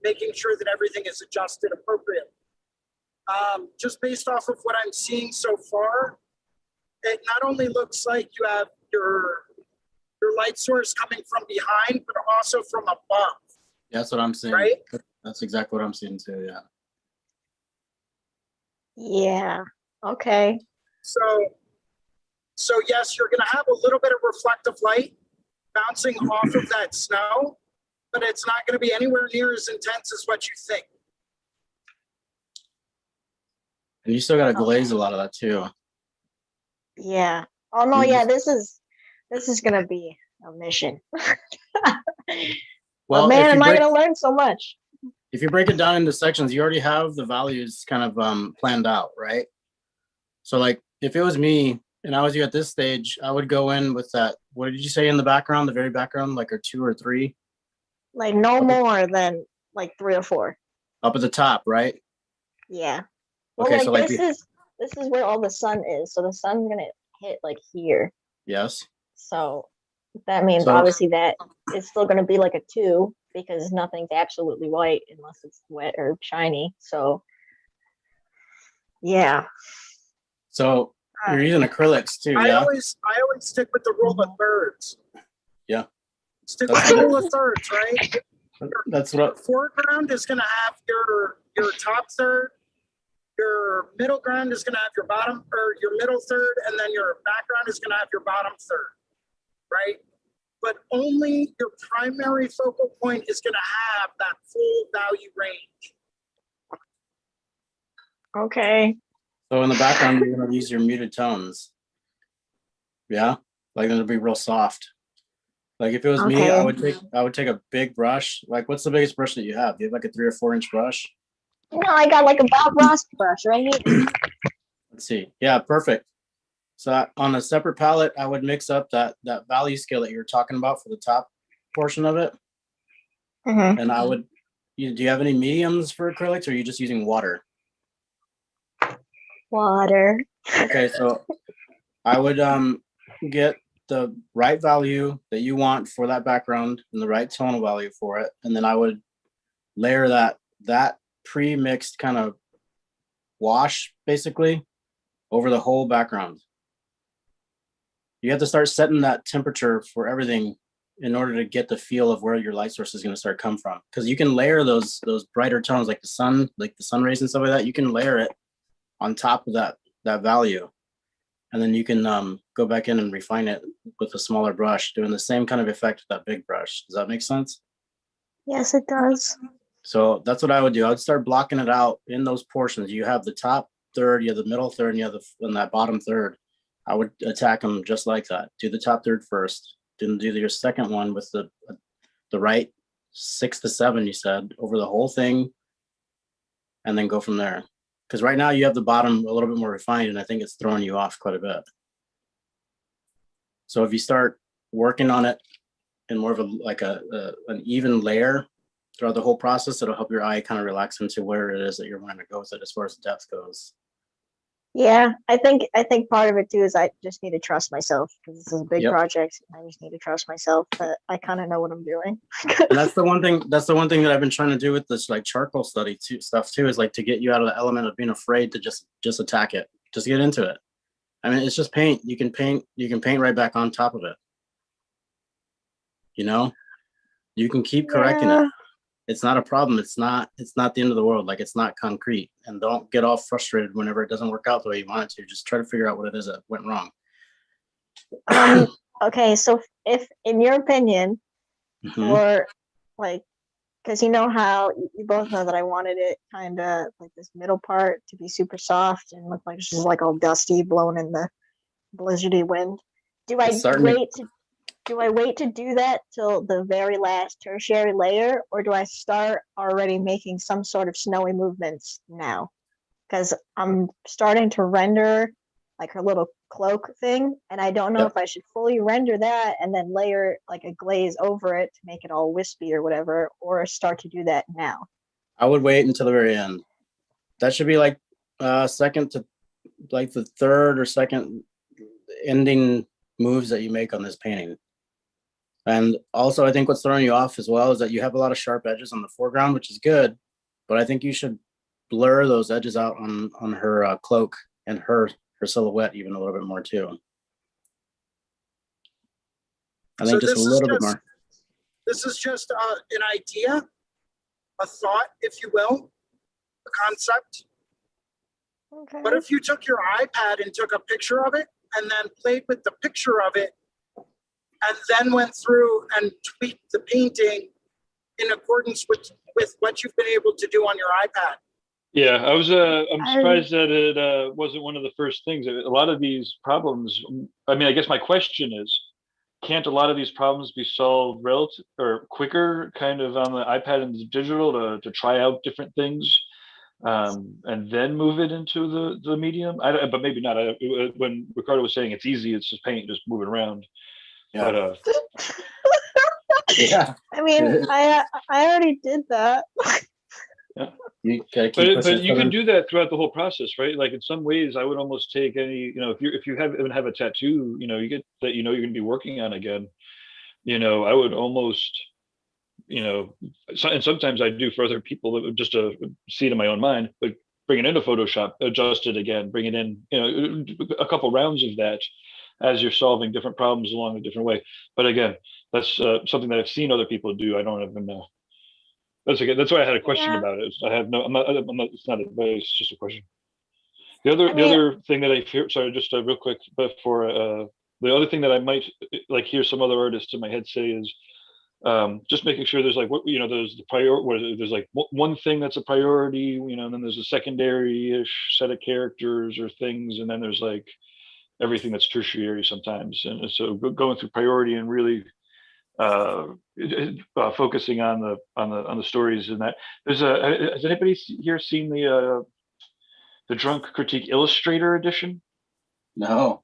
C: making sure that everything is adjusted appropriately. Just based off of what I'm seeing so far, it not only looks like you have your light source coming from behind, but also from above.
A: That's what I'm seeing.
C: Right?
A: That's exactly what I'm seeing too, yeah.
B: yeah, okay.
C: So yes, you're going to have a little bit of reflective light bouncing off of that snow, but it's not going to be anywhere near as intense as what you think.
A: And you still got to glaze a lot of that too.
B: Yeah. Oh no, yeah, this is gonna be a mission.
A: Well,
B: but man,
A: if you
B: am I
A: break-
B: gonna learn so much.
A: If you break it down into sections, you already have the values kind of planned out, right? So like if it was me and I was you at this stage, I would go in with that. What did you say in the background, the very background, like a 2 or 3?
B: Like no more than like 3 or 4.
A: Up at the top, right?
B: Yeah. Well,
A: Okay,
B: like
A: so like
B: this is where all the sun is. So the sun's gonna hit like here.
A: yes.
B: So that means
A: So-
B: obviously that it's still gonna be like a 2 because nothing's absolutely white unless it's wet or shiny. So yeah.
A: So you're using acrylics too,
C: I
A: yeah?
C: always stick with the rule of thirds.
A: Yeah.
C: Stick with the rule of thirds, right?
A: That's what
C: Foreground is going to have your top third. Your middle ground is going to have your bottom or your middle third, and then your background is going to have your bottom third, right? But only your primary focal point is going to have that full value range.
B: Okay.
A: So in the background, you're gonna use your muted tones. Yeah, like it'll be real soft. Like if it was me,
B: Okay.
A: I would take a big brush. Like, what's the biggest brush that you have? Do you have like a 3 or 4 inch brush?
B: No, I got like a Bob Ross brush right here.
A: Let's see. Yeah, perfect. So on a separate palette, I would mix up that value scale that you were talking about for the top portion of it,
B: Mhm.
A: and I would. Do you have any mediums for acrylics, or are you just using water?
B: Water.
A: Okay, so I would get the right value that you want for that background and the right tonal value for it, and then I would layer that pre-mixed kind of wash basically over the whole background. You have to start setting that temperature for everything in order to get the feel of where your light source is going to start come from, because you can layer those brighter tones like the sun rays and stuff like that. You can layer it on top of that value, and then you can go back in and refine it with a smaller brush, doing the same kind of effect with that big brush. Does that make sense?
B: Yes, it does.
A: So that's what I would do. I would start blocking it out in those portions. You have the top third, you have the middle third, and you have that bottom third. I would attack them just like that. Do the top third first, then do your second one with the right 6 to 7, you said, over the whole thing, and then go from there. Because right now you have the bottom a little bit more refined, and I think it's throwing you off quite a bit. So if you start working on it in more of an even layer throughout the whole process, it'll help your eye kind of relax into where it is that you're wanting to go with it as far as depth goes.
B: Yeah, I think part of it too is I just need to trust myself because this is a big
A: Yep.
B: project. I just need to trust myself that I kind of know what I'm doing.
A: And that's the one thing that I've been trying to do with this like charcoal study too, is like to get you out of the element of being afraid to just attack it. Just get into it. I mean, it's just paint. You can paint right back on top of it. You know, you can keep correcting it. It's not a problem. It's not the end of the world. Like, it's not concrete. And don't get all frustrated whenever it doesn't work out the way you want it to. Just try to figure out what it is that went wrong.
B: Okay, so if in your opinion,
A: Mhm.
B: or like, because you know how you both know that I wanted it kind of like this middle part to be super soft and look like it's just like all dusty, blown in the blizzardy wind. Do I
A: It's starting to-
B: wait to do that till the very last tertiary layer, or do I start already making some sort of snowy movements now? Because I'm starting to render like her little cloak thing, and I don't know
A: Yep.
B: if I should fully render that and then layer like a glaze over it to make it all wispy or whatever, or start to do that now.
A: I would wait until the very end. That should be like second to like the third or second ending moves that you make on this painting. And also, I think what's throwing you off as well is that you have a lot of sharp edges on the foreground, which is good, but I think you should blur those edges out on her cloak and her silhouette even a little bit more too. I think just a little bit more.
C: This is just an idea, a thought, if you will, a concept.
B: Okay.
C: But if you took your iPad and took a picture of it and then played with the picture of it and then went through and tweaked the painting in accordance with what you've been able to do on your iPad.
D: Yeah, I'm surprised that it wasn't one of the first things. A lot of these problems, I mean, I guess my question is, can't a lot of these problems be solved relative or quicker kind of on the iPad and the digital to try out different things and then move it into the medium? But maybe not. When Ricardo was saying it's easy, it's just paint, just moving around.
A: Yeah.
D: But
A: Yeah.
B: I mean, I already did that.
A: You gotta keep
D: but
A: pushing
D: you
A: for
D: can
A: them.
D: do that throughout the whole process, right? Like in some ways, I would almost take any, if you even have a tattoo, you get that you're going to be working on again. I would almost, and sometimes I do for other people just to see it in my own mind, but bring it into Photoshop, adjust it again, bring it in, a couple rounds of that as you're solving different problems along a different way. But again, that's something that I've seen other people do. I don't even know. That's okay. That's why I had a question about it. I'm not, it's not advice, it's just a question. The other thing that I hear, sorry, just real quick, but for the other thing that I might like hear some other artists in my head say is just making sure there's like, there's the priority, there's like one thing that's a priority, and then there's a secondary-ish set of characters or things. And then there's like everything that's tertiary sometimes. And so going through priority and really focusing on the stories and that. Has anybody here seen the Drunk Critique Illustrator edition?
A: No.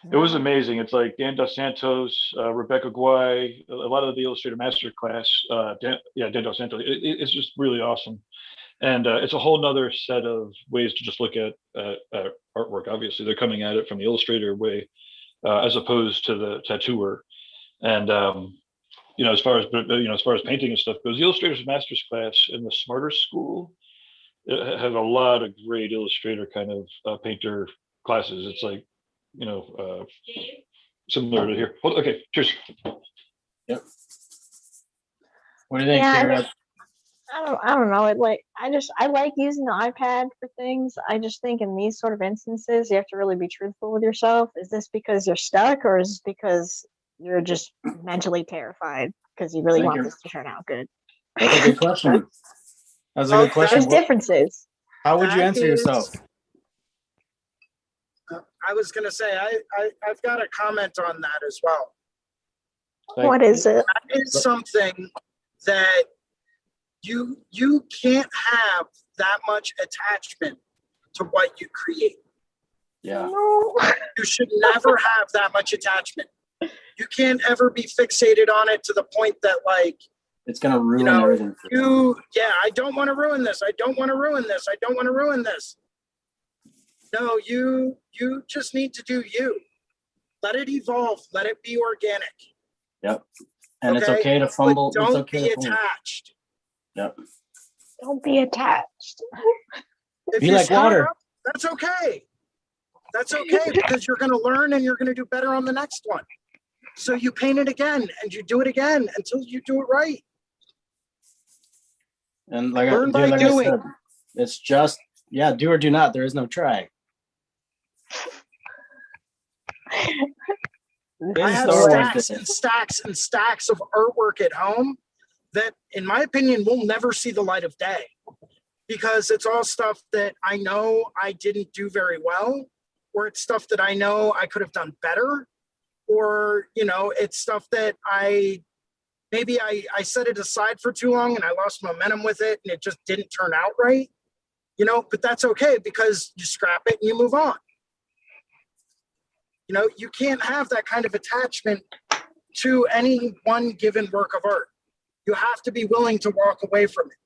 D: It was amazing. It's like Dan Dos Santos, Rebecca Guay, a lot of the Illustrator Masterclass. Dan Dos Santos. It's just really awesome, and it's a whole nother set of ways to just look at artwork. Obviously, they're coming at it from the Illustrator way, as opposed to the tattooer, and as far as painting and stuff goes, the Illustrator's Master's Class in the Smarter School has a lot of great Illustrator kind of painter classes. It's like, similar to here. Okay, cheers.
A: Yep. What do you think,
B: Yeah,
A: Kara?
B: I don't know. I like using the iPad for things. I just think in these sort of instances, you have to really be truthful with yourself. Is this because you're stuck, or is this because you're just mentally terrified because you really want this to turn out good?
A: That's a good question. That's a good question.
B: There's differences.
A: How would you answer yourself?
C: I was going to say, I've got a comment on that as well.
B: What is it?
C: That is something that you can't have that much attachment to what you create.
A: Yeah.
B: No.
C: You should never have that much attachment. You can't ever be fixated on it to the point that like
A: it's gonna ruin everything.
C: I don't want to ruin this. I don't want to ruin this. I don't want to ruin this. No, you just need to do you. Let it evolve. Let it be organic.
A: Yep. And it's okay to fumble.
C: But don't
A: it's okay
C: be
A: to fumble.
C: attached.
A: Yep.
B: Don't be attached.
C: If
A: Be
C: you
A: like
C: screw
A: water.
C: up, that's okay. That's okay, because you're going to learn and you're going to do better on the next one. So you paint it again and you do it again until you do it right.
A: And like,
C: Learn by
A: I
C: doing.
A: said, it's just, yeah, do or do not. There is no try.
C: I have
A: Star Wars
C: stacks
A: Day.
C: and stacks and stacks of artwork at home that, in my opinion, will never see the light of day, because it's all stuff that I know I didn't do very well, or it's stuff that I know I could have done better, or, you know, it's stuff that I set it aside for too long and I lost momentum with it and it just didn't turn out right, you know, but that's okay, because you scrap it and you move on. You know, you can't have that kind of attachment to any one given work of art. You have to be willing to walk away from it.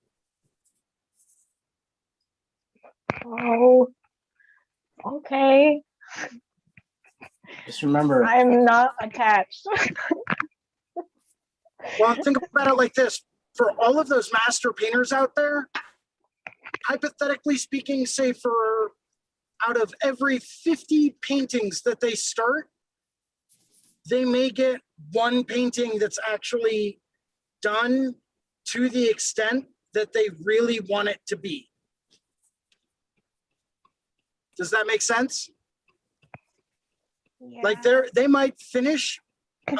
B: Oh, okay.
A: Just remember,
B: I'm not attached.
C: Well, think about it like this. For all of those master painters out there, hypothetically speaking, say for out of every 50 paintings that they start, they may get one painting that's actually done to the extent that they really want it to be. Does that make sense?
B: Yeah.
C: Like they might finish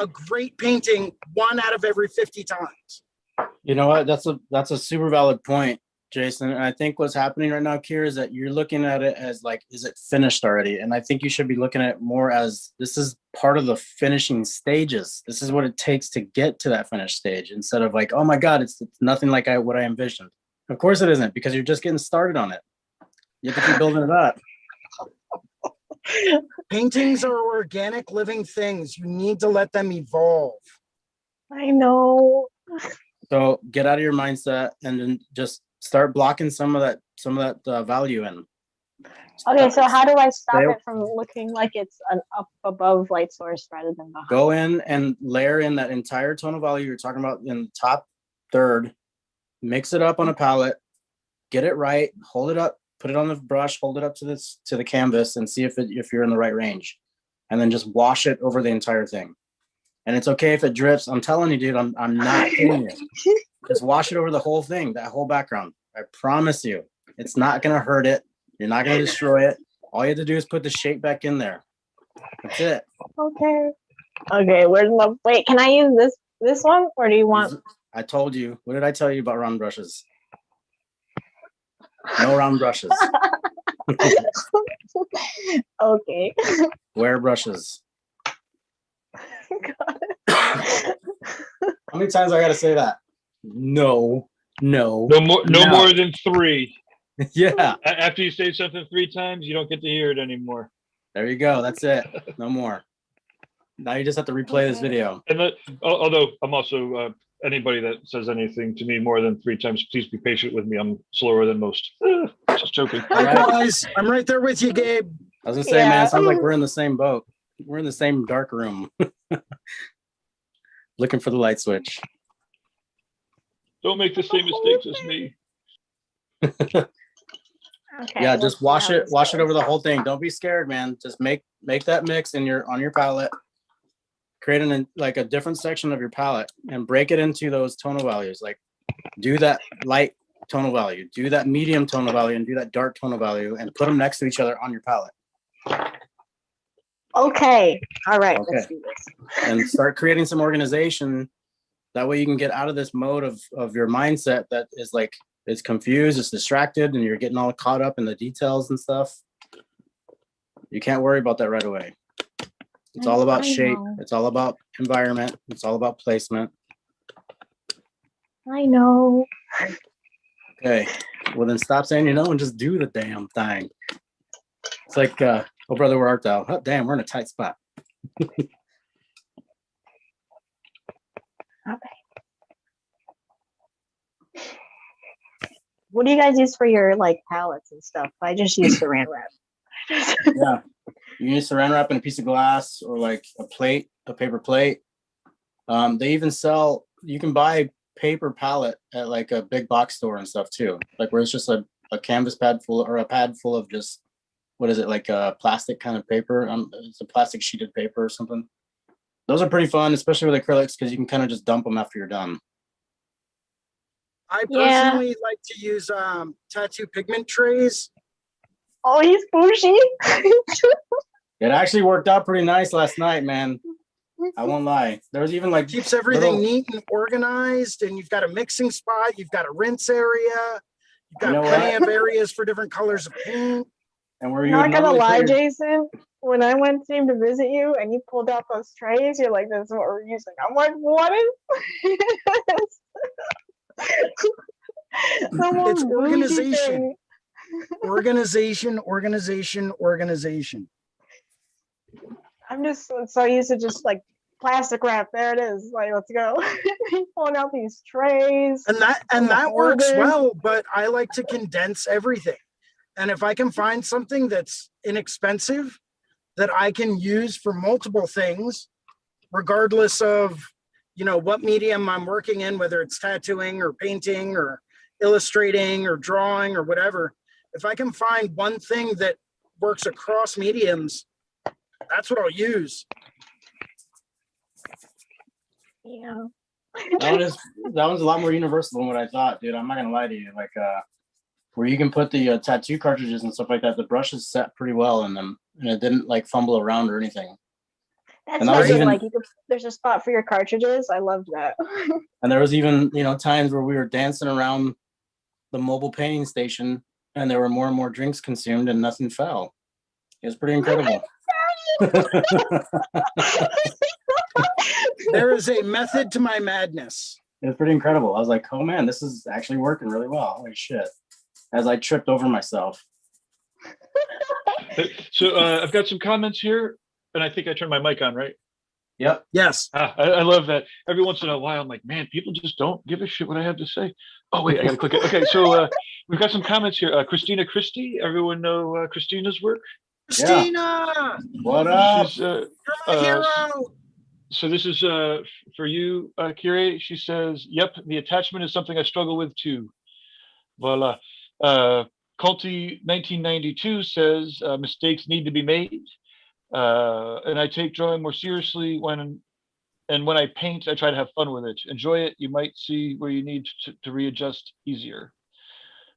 C: a great painting 1 out of every 50 times.
A: you know what? That's a super valid point, Jason. And I think what's happening right now, Kier, is that you're looking at it as like, is it finished already? And I think you should be looking at it more as this is part of the finishing stages. This is what it takes to get to that finished stage, instead of like, oh my God, it's nothing like what I envisioned. Of course it isn't, because you're just getting started on it. You have to keep building it up.
C: Paintings are organic living things. You need to let them evolve.
B: I know.
A: So get out of your mindset and then just start blocking some of that value in.
B: Okay, so how do I stop
A: They-
B: it from looking like it's an up above light source rather than behind?
A: Go in and layer in that entire tonal value you're talking about in the top third, mix it up on a palette, get it right, hold it up, put it on the brush, hold it up to the canvas and see if you're in the right range. And then just wash it over the entire thing. And it's okay if it drips. I'm telling you, dude, I'm not kidding you. Just wash it over the whole thing, that whole background. I promise you, it's not gonna hurt it. You're not gonna destroy it. All you have to do is put the shape back in there. That's it.
B: Okay. Okay, where's the wait, can I use this one or do you want
A: I told you. What did I tell you about round brushes? No round brushes.
B: okay.
A: Wear brushes. How many times I gotta say that? No.
D: No more than 3.
A: Yeah.
D: After you say something 3 times, you don't get to hear it anymore.
A: There you go. That's it. No more. Now you just have to replay this video.
D: And although I'm also anybody that says anything to me more than 3 times, please be patient with me. I'm slower than most. Just joking.
C: Likewise, I'm right there with you, Gabe.
A: I was gonna say, man, it sounds like we're in the same boat. We're in the same dark room. Looking for the light switch.
D: Don't make the same mistakes as me.
B: Okay,
A: Yeah,
B: let's
A: just
B: see
A: wash
B: how
A: it
B: this
A: over
B: goes.
A: the whole thing. Don't be scared, man. Just make that mix on your palette. Create like a different section of your palette and break it into those tonal values. Like do that light tonal value, do that medium tonal value, and do that dark tonal value, and put them next to each other on your palette.
B: Okay. All right, let's
A: Okay.
B: do this.
A: And start creating some organization. That way you can get out of this mode of your mindset that is like, it's confused, it's distracted, and you're getting all caught up in the details and stuff. You can't worry about that right away. It's all about
B: I
A: shape.
B: know.
A: It's all about environment. It's all about placement.
B: I know.
A: Okay. Well, then stop saying you know and just do the damn thing. It's like, oh brother, where art thou? Oh, damn, we're in a tight spot.
B: Okay. What do you guys use for your like palettes and stuff? I just use saran wrap.
A: Yeah. You use saran wrap in a piece of glass or like a paper plate. They even sell, you can buy paper palette at like a big box store and stuff too. Like where it's just a canvas pad full or a pad full of just what is it, like a plastic kind of paper? It's a plastic sheeted paper or something. Those are pretty fun, especially with acrylics, because you can kind of just dump them after you're done.
C: I
B: Yeah.
C: personally like to use tattoo pigment trays.
B: Oh, he's bougie.
A: It actually worked out pretty nice last night, man. I won't lie. There was even like
C: Keeps everything
A: little-
C: neat and organized, and you've got a mixing spot, you've got a rinse area, you've got
A: You know
C: plenty
A: what?
C: of areas for different colors of paint.
A: and where you
B: Not
A: would
B: gonna
A: normally put
B: lie,
A: your-
B: Jason. When I went to visit you and you pulled out those trays, you're like, "This is what we're using." I'm like, "What is?"
C: It's organization. Organization.
B: I'm just so used to just like plastic wrap. There it is. Like, let's go. Pulling out these trays.
C: And that
B: the
C: works
B: holders.
C: well, but I like to condense everything. And if I can find something that's inexpensive that I can use for multiple things, regardless of, you know, what medium I'm working in, whether it's tattooing or painting or illustrating or drawing or whatever, if I can find one thing that works across mediums, that's what I'll use.
B: Yeah.
A: that one's a lot more universal than what I thought, dude. I'm not gonna lie to you. Like where you can put the tattoo cartridges and stuff like that, the brush is set pretty well in them, and it didn't like fumble around or anything.
B: That's
A: And that was
B: nice.
A: even-
B: Like, there's a spot for your cartridges. I loved that.
A: And there was even, you know, times where we were dancing around the mobile painting station, and there were more and more drinks consumed, and nothing fell. It was pretty incredible.
C: There is a method to my madness.
A: It was pretty incredible. I was like, oh man, this is actually working really well. Holy shit. As I tripped over myself.
D: So I've got some comments here, and I think I turned my mic on, right?
A: Yep.
C: Yes.
D: I love that. Every once in a while, I'm like, man, people just don't give a shit what I have to say. Oh, wait, I gotta click it. Okay, so we've got some comments here. Christina Christie, everyone know Christina's work?
C: Christina,
A: What up?
D: She's,
C: you're my hero.
D: so this is for you, Kire. She says, yep, the attachment is something I struggle with too. Voila. Culty 1992 says, mistakes need to be made. And I take drawing more seriously when I paint, I try to have fun with it. Enjoy it. You might see where you need to readjust easier.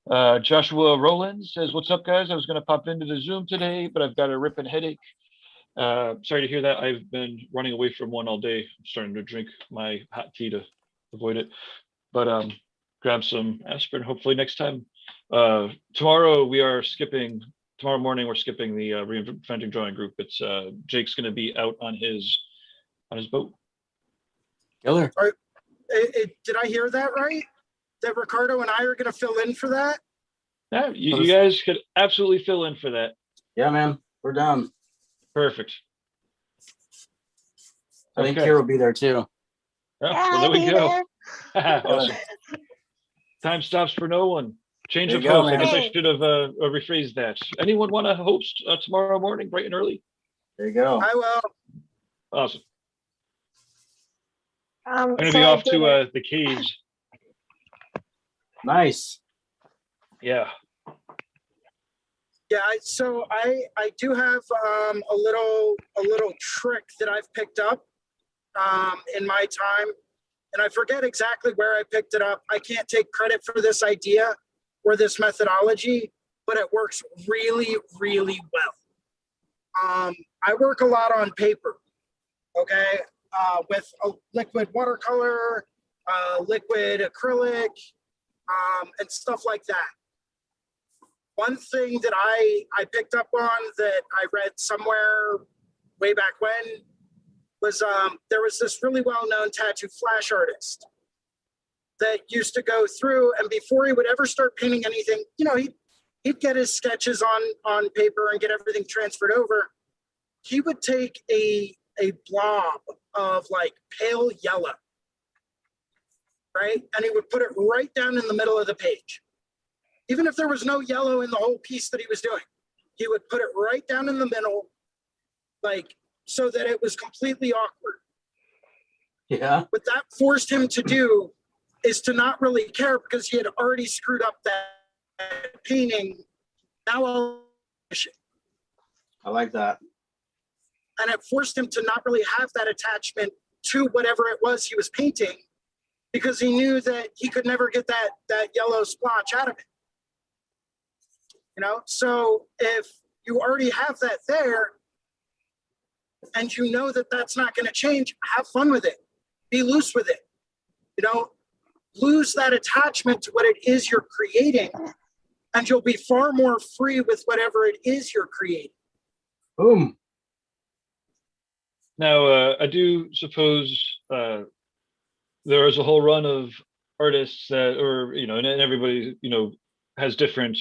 D: Joshua Rowland says, what's up, guys? I was going to pop into the Zoom today, but I've got a ripping headache. Sorry to hear that. I've been running away from one all day. I'm starting to drink my hot tea to avoid it. But grab some aspirin, hopefully next time. Tomorrow morning we're skipping the Reinventing drawing group. It's Jake's going to be out on his boat.
A: Killer.
C: Did I hear that right? That Ricardo and I are going to fill in for that?
D: Yeah, you guys could absolutely fill in for that.
A: Yeah, man. We're down.
D: Perfect.
A: I think
D: Okay.
A: Kira will be there too.
D: Yeah,
B: Yeah,
D: well, there we
B: I'll be
D: go. Awesome. Time stops for no one. Change
A: There
D: of
A: you go,
D: host. I
A: man.
D: guess I should have rephrased that. Anyone want to host tomorrow morning, bright and early?
A: There you go.
C: I will.
D: Awesome.
B: I'm
D: I'm going to be off to the caves.
A: Nice.
D: Yeah.
C: Yeah, so I do have a little trick that I've picked up in my time, and I forget exactly where I picked it up. I can't take credit for this idea or this methodology, but it works really, really well. I work a lot on paper, okay, with a liquid watercolor, liquid acrylic, and stuff like that. One thing that I picked up on that I read somewhere way back when was there was this really well-known tattoo flash artist that used to go through, and before he would ever start painting anything, you know, he'd get his sketches on paper and get everything transferred over. He would take a blob of like pale yellow, right? And he would put it right down in the middle of the page. Even if there was no yellow in the whole piece that he was doing, he would put it right down in the middle, like, so that it was completely awkward.
A: Yeah.
C: What that forced him to do is to not really care because he had already screwed up that painting. Now I'll finish it.
A: I like that.
C: And it forced him to not really have that attachment to whatever it was he was painting, because he knew that he could never get that yellow splotch out of it. You know, so if you already have that there and you know that that's not going to change, have fun with it. Be loose with it. You know, lose that attachment to what it is you're creating, and you'll be far more free with whatever it is you're creating.
A: Boom.
D: Now, I do suppose there is a whole run of artists that, or, you know, and everybody, you know, has different,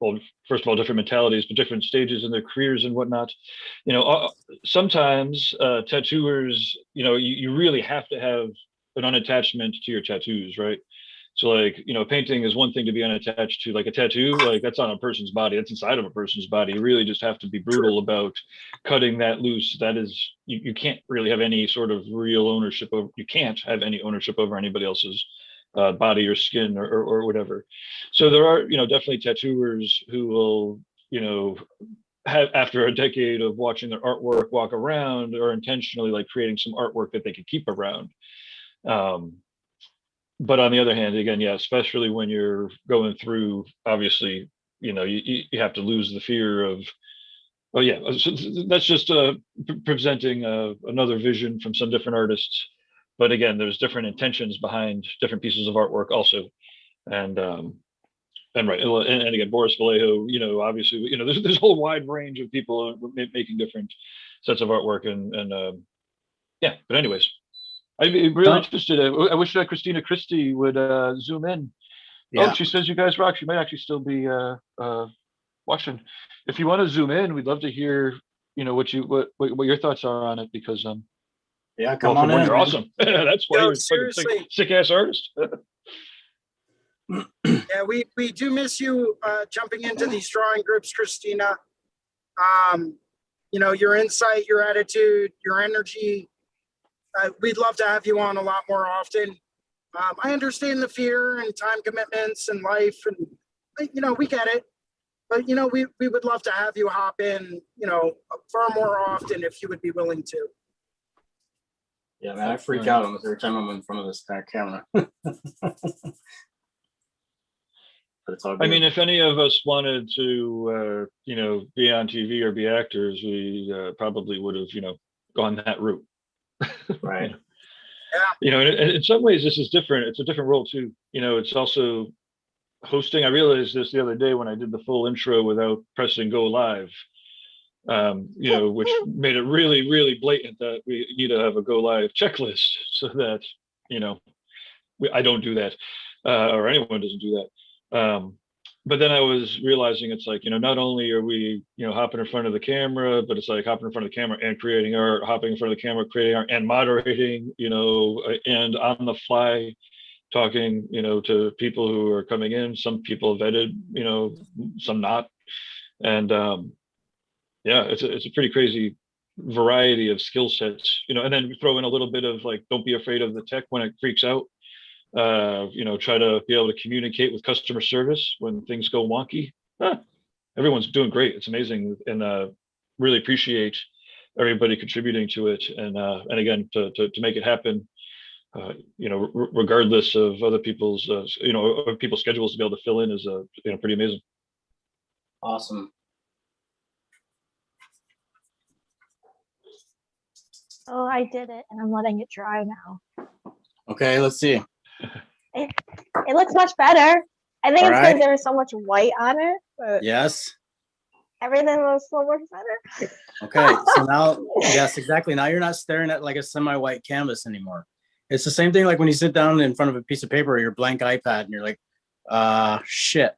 D: well, first of all, different mentalities, but different stages in their careers and whatnot. You know, sometimes tattooers, you know, you really have to have an unattachment to your tattoos, right? So like, you know, painting is one thing to be unattached to. Like a tattoo, like that's on a person's body, that's inside of a person's body. You really just have to be brutal about cutting that loose. That is, you can't really have any sort of real ownership over, you can't have any ownership over anybody else's body or skin or whatever. So there are, you know, definitely tattooers who will, you know, have, after a decade of watching their artwork walk around, or intentionally like creating some artwork that they can keep around. But on the other hand, again, yeah, especially when you're going through, obviously, you know, you have to lose the fear of, oh yeah, so that's just presenting another vision from some different artists. But again, there's different intentions behind different pieces of artwork also. And right, and again, Boris Vallejo, you know, obviously, you know, there's a whole wide range of people making different sets of artwork, and yeah. But anyways, I'd be really interested. I wish Christina Christie would zoom in. Yeah. Oh, she says you guys rock. She might actually still be watching. If you want to zoom in, we'd love to hear, you know, what your thoughts are on it, because
A: yeah, come on in.
D: You're awesome. That's why you're seriously sick ass artist.
C: Yeah, we do miss you jumping into these drawing groups, Christina. You know, your insight, your attitude, your energy. We'd love to have you on a lot more often. I understand the fear and time commitments and life, and you know, we get it. But you know, we would love to have you hop in, you know, far more often if you would be willing to.
A: Yeah, man, I freak out almost every time I'm in front of this camera. But it's all good.
D: I mean, if any of us wanted to, you know, be on TV or be actors, we probably would have, you know, gone that route.
A: Right.
C: Yeah.
D: You know, in some ways, this is different. It's a different role too. You know, it's also hosting. I realized this the other day when I did the full intro without pressing go live. You know, which made it really, really blatant that we need to have a go live checklist, so that, you know, I don't do that, or anyone doesn't do that. But then I was realizing it's like, you know, not only are we, you know, hopping in front of the camera, but it's like hopping in front of the camera and creating art, hopping in front of the camera, creating art, and moderating, you know, and on the fly talking, you know, to people who are coming in. Some people vetted, you know, some not. And yeah, it's a pretty crazy variety of skill sets, you know, and then throw in a little bit of like, don't be afraid of the tech when it freaks out. You know, try to be able to communicate with customer service when things go wonky. Everyone's doing great. It's amazing, and really appreciate everybody contributing to it. And again, to make it happen, you know, regardless of other people's, you know, people's schedules, to be able to fill in is, you know, pretty amazing.
A: Awesome.
B: Oh, I did it, and I'm letting it dry now.
A: Okay, let's see.
B: It looks much better. I think it's because there was so much white on it. But
A: yes.
B: Everything was so much better.
A: Okay, so now, yes, exactly. Now you're not staring at like a semi-white canvas anymore. It's the same thing like when you sit down in front of a piece of paper or your blank iPad and you're like, shit.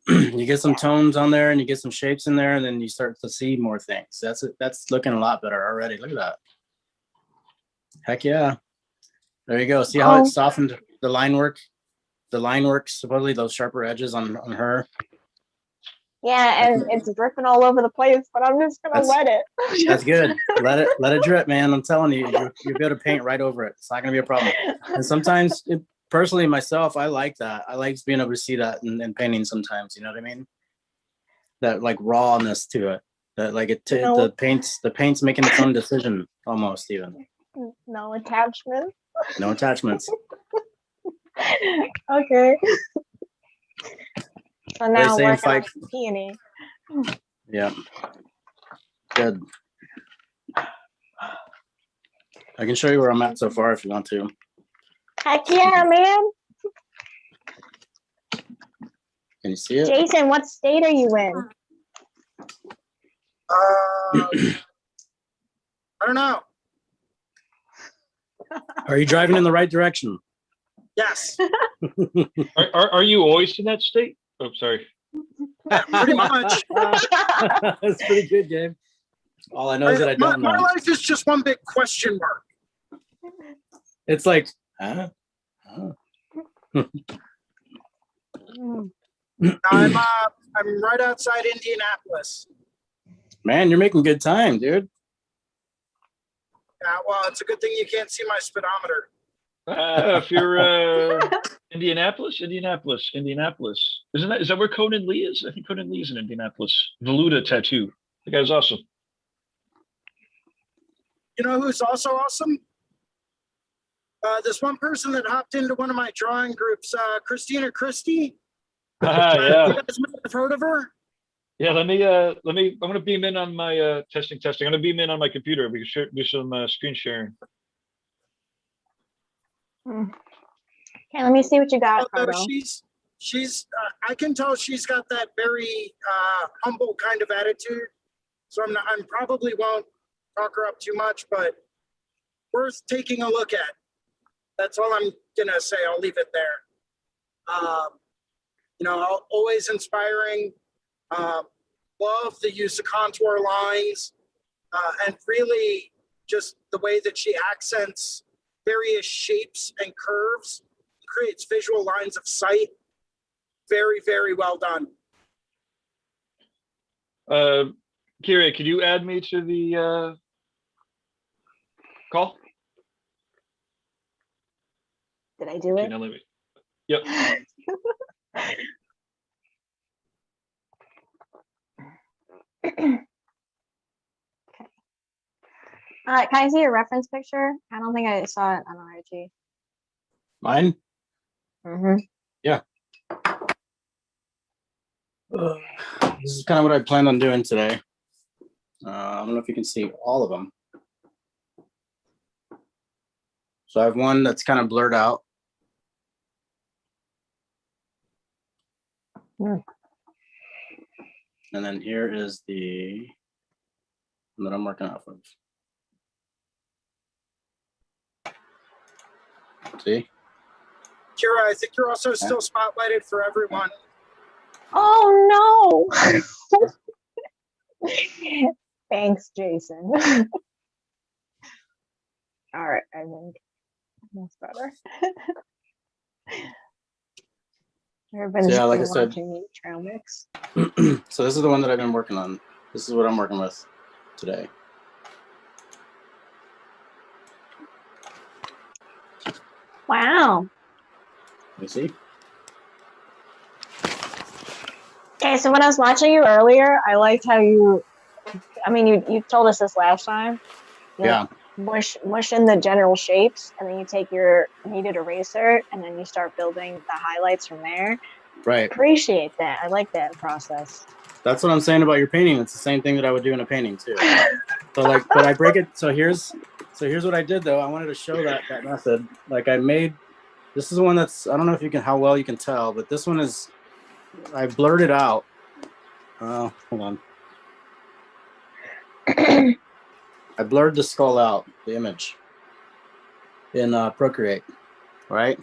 A: You get some tones on there and you get some shapes in there, and then you start to see more things. That's it. That's looking a lot better already. Look at that. Heck yeah. There you go. See how it softened the line work? The line work, supposedly those sharper edges on her.
B: Yeah, and it's dripping all over the place, but I'm just gonna let it.
A: That's good. Let it drip, man. I'm telling you, you'll be able to paint right over it. It's not gonna be a problem. And sometimes, personally, myself, I like that. I like being able to see that in painting sometimes. You know what I mean? That like rawness to it. That like
B: No.
A: the paint's making its own decision almost even.
B: No attachment.
A: No attachments.
B: Okay. So now
A: say in
B: working on
A: fight-
B: the peony.
A: Yeah. Good. I can show you where I'm at so far if you want to.
B: Heck yeah, man.
A: Can you see it?
B: Jason, what state are you in?
C: I don't know.
A: Are you driving in the right direction?
C: Yes,
D: Are you always in that state? Oh, sorry.
C: pretty much.
A: That's pretty good, Gabe. All I know is that I don't
C: my
A: know.
C: life is just one big question mark.
A: It's like, huh?
C: I'm right outside Indianapolis.
A: Man, you're making good time, dude.
C: Yeah, well, it's a good thing you can't see my speedometer.
D: If you're Indianapolis. Is that where Conan Lee is? I think Conan Lee is in Indianapolis. Veluda tattoo. The guy's awesome.
C: You know who's also awesome? This one person that hopped into one of my drawing groups, Christina Christie.
D: Yeah.
C: You guys might have heard of her?
D: Yeah, let me, I'm going to beam in on my testing. I'm going to beam in on my computer. We can do some screen sharing.
B: Okay, let me see what you got,
C: Although
B: Cardo.
C: she's I can tell she's got that very humble kind of attitude. So I'm probably won't talk her up too much, but worth taking a look at. That's all I'm gonna say. I'll leave it there. Always inspiring. Love the use of contour lines, and really just the way that she accents various shapes and curves, creates visual lines of sight. Very, very well done.
D: Kira, could you add me to the call?
B: Did I do
D: Okay,
B: it?
D: now let me. Yep.
B: Can I see your reference picture? I don't think I saw it on RG.
A: Mine?
B: Mm-hmm.
A: This is kind of what I planned on doing today. I don't know if you can see all of them. So I have one that's kind of blurred out.
B: Mm.
A: And then here is the one that I'm working off of. See?
C: Kira, I think you're also still spotlighted for everyone.
B: Oh no! Thanks, Jason. All right, I think that's better. Everybody's
A: Yeah, like I
B: been
A: said-
B: watching me trail mix.
A: So this is the one that I've been working on. This is what I'm working with today.
B: Wow.
A: You see?
B: Okay, so when I was watching you earlier, I liked how you told us this last time. You
A: Yeah.
B: Mush in the general shapes, and then you take your kneaded eraser, and then you start building the highlights from there.
A: Right.
B: Appreciate that. I like that process.
A: That's what I'm saying about your painting. It's the same thing that I would do in a painting too. So like, but I break it. So here's what I did though. I wanted to show that method. Like I made, this is one that's, I don't know if you can, how well you can tell, but this one is, I blurred it out. Oh, hold on. I blurred the skull out, the image in Procreate, right?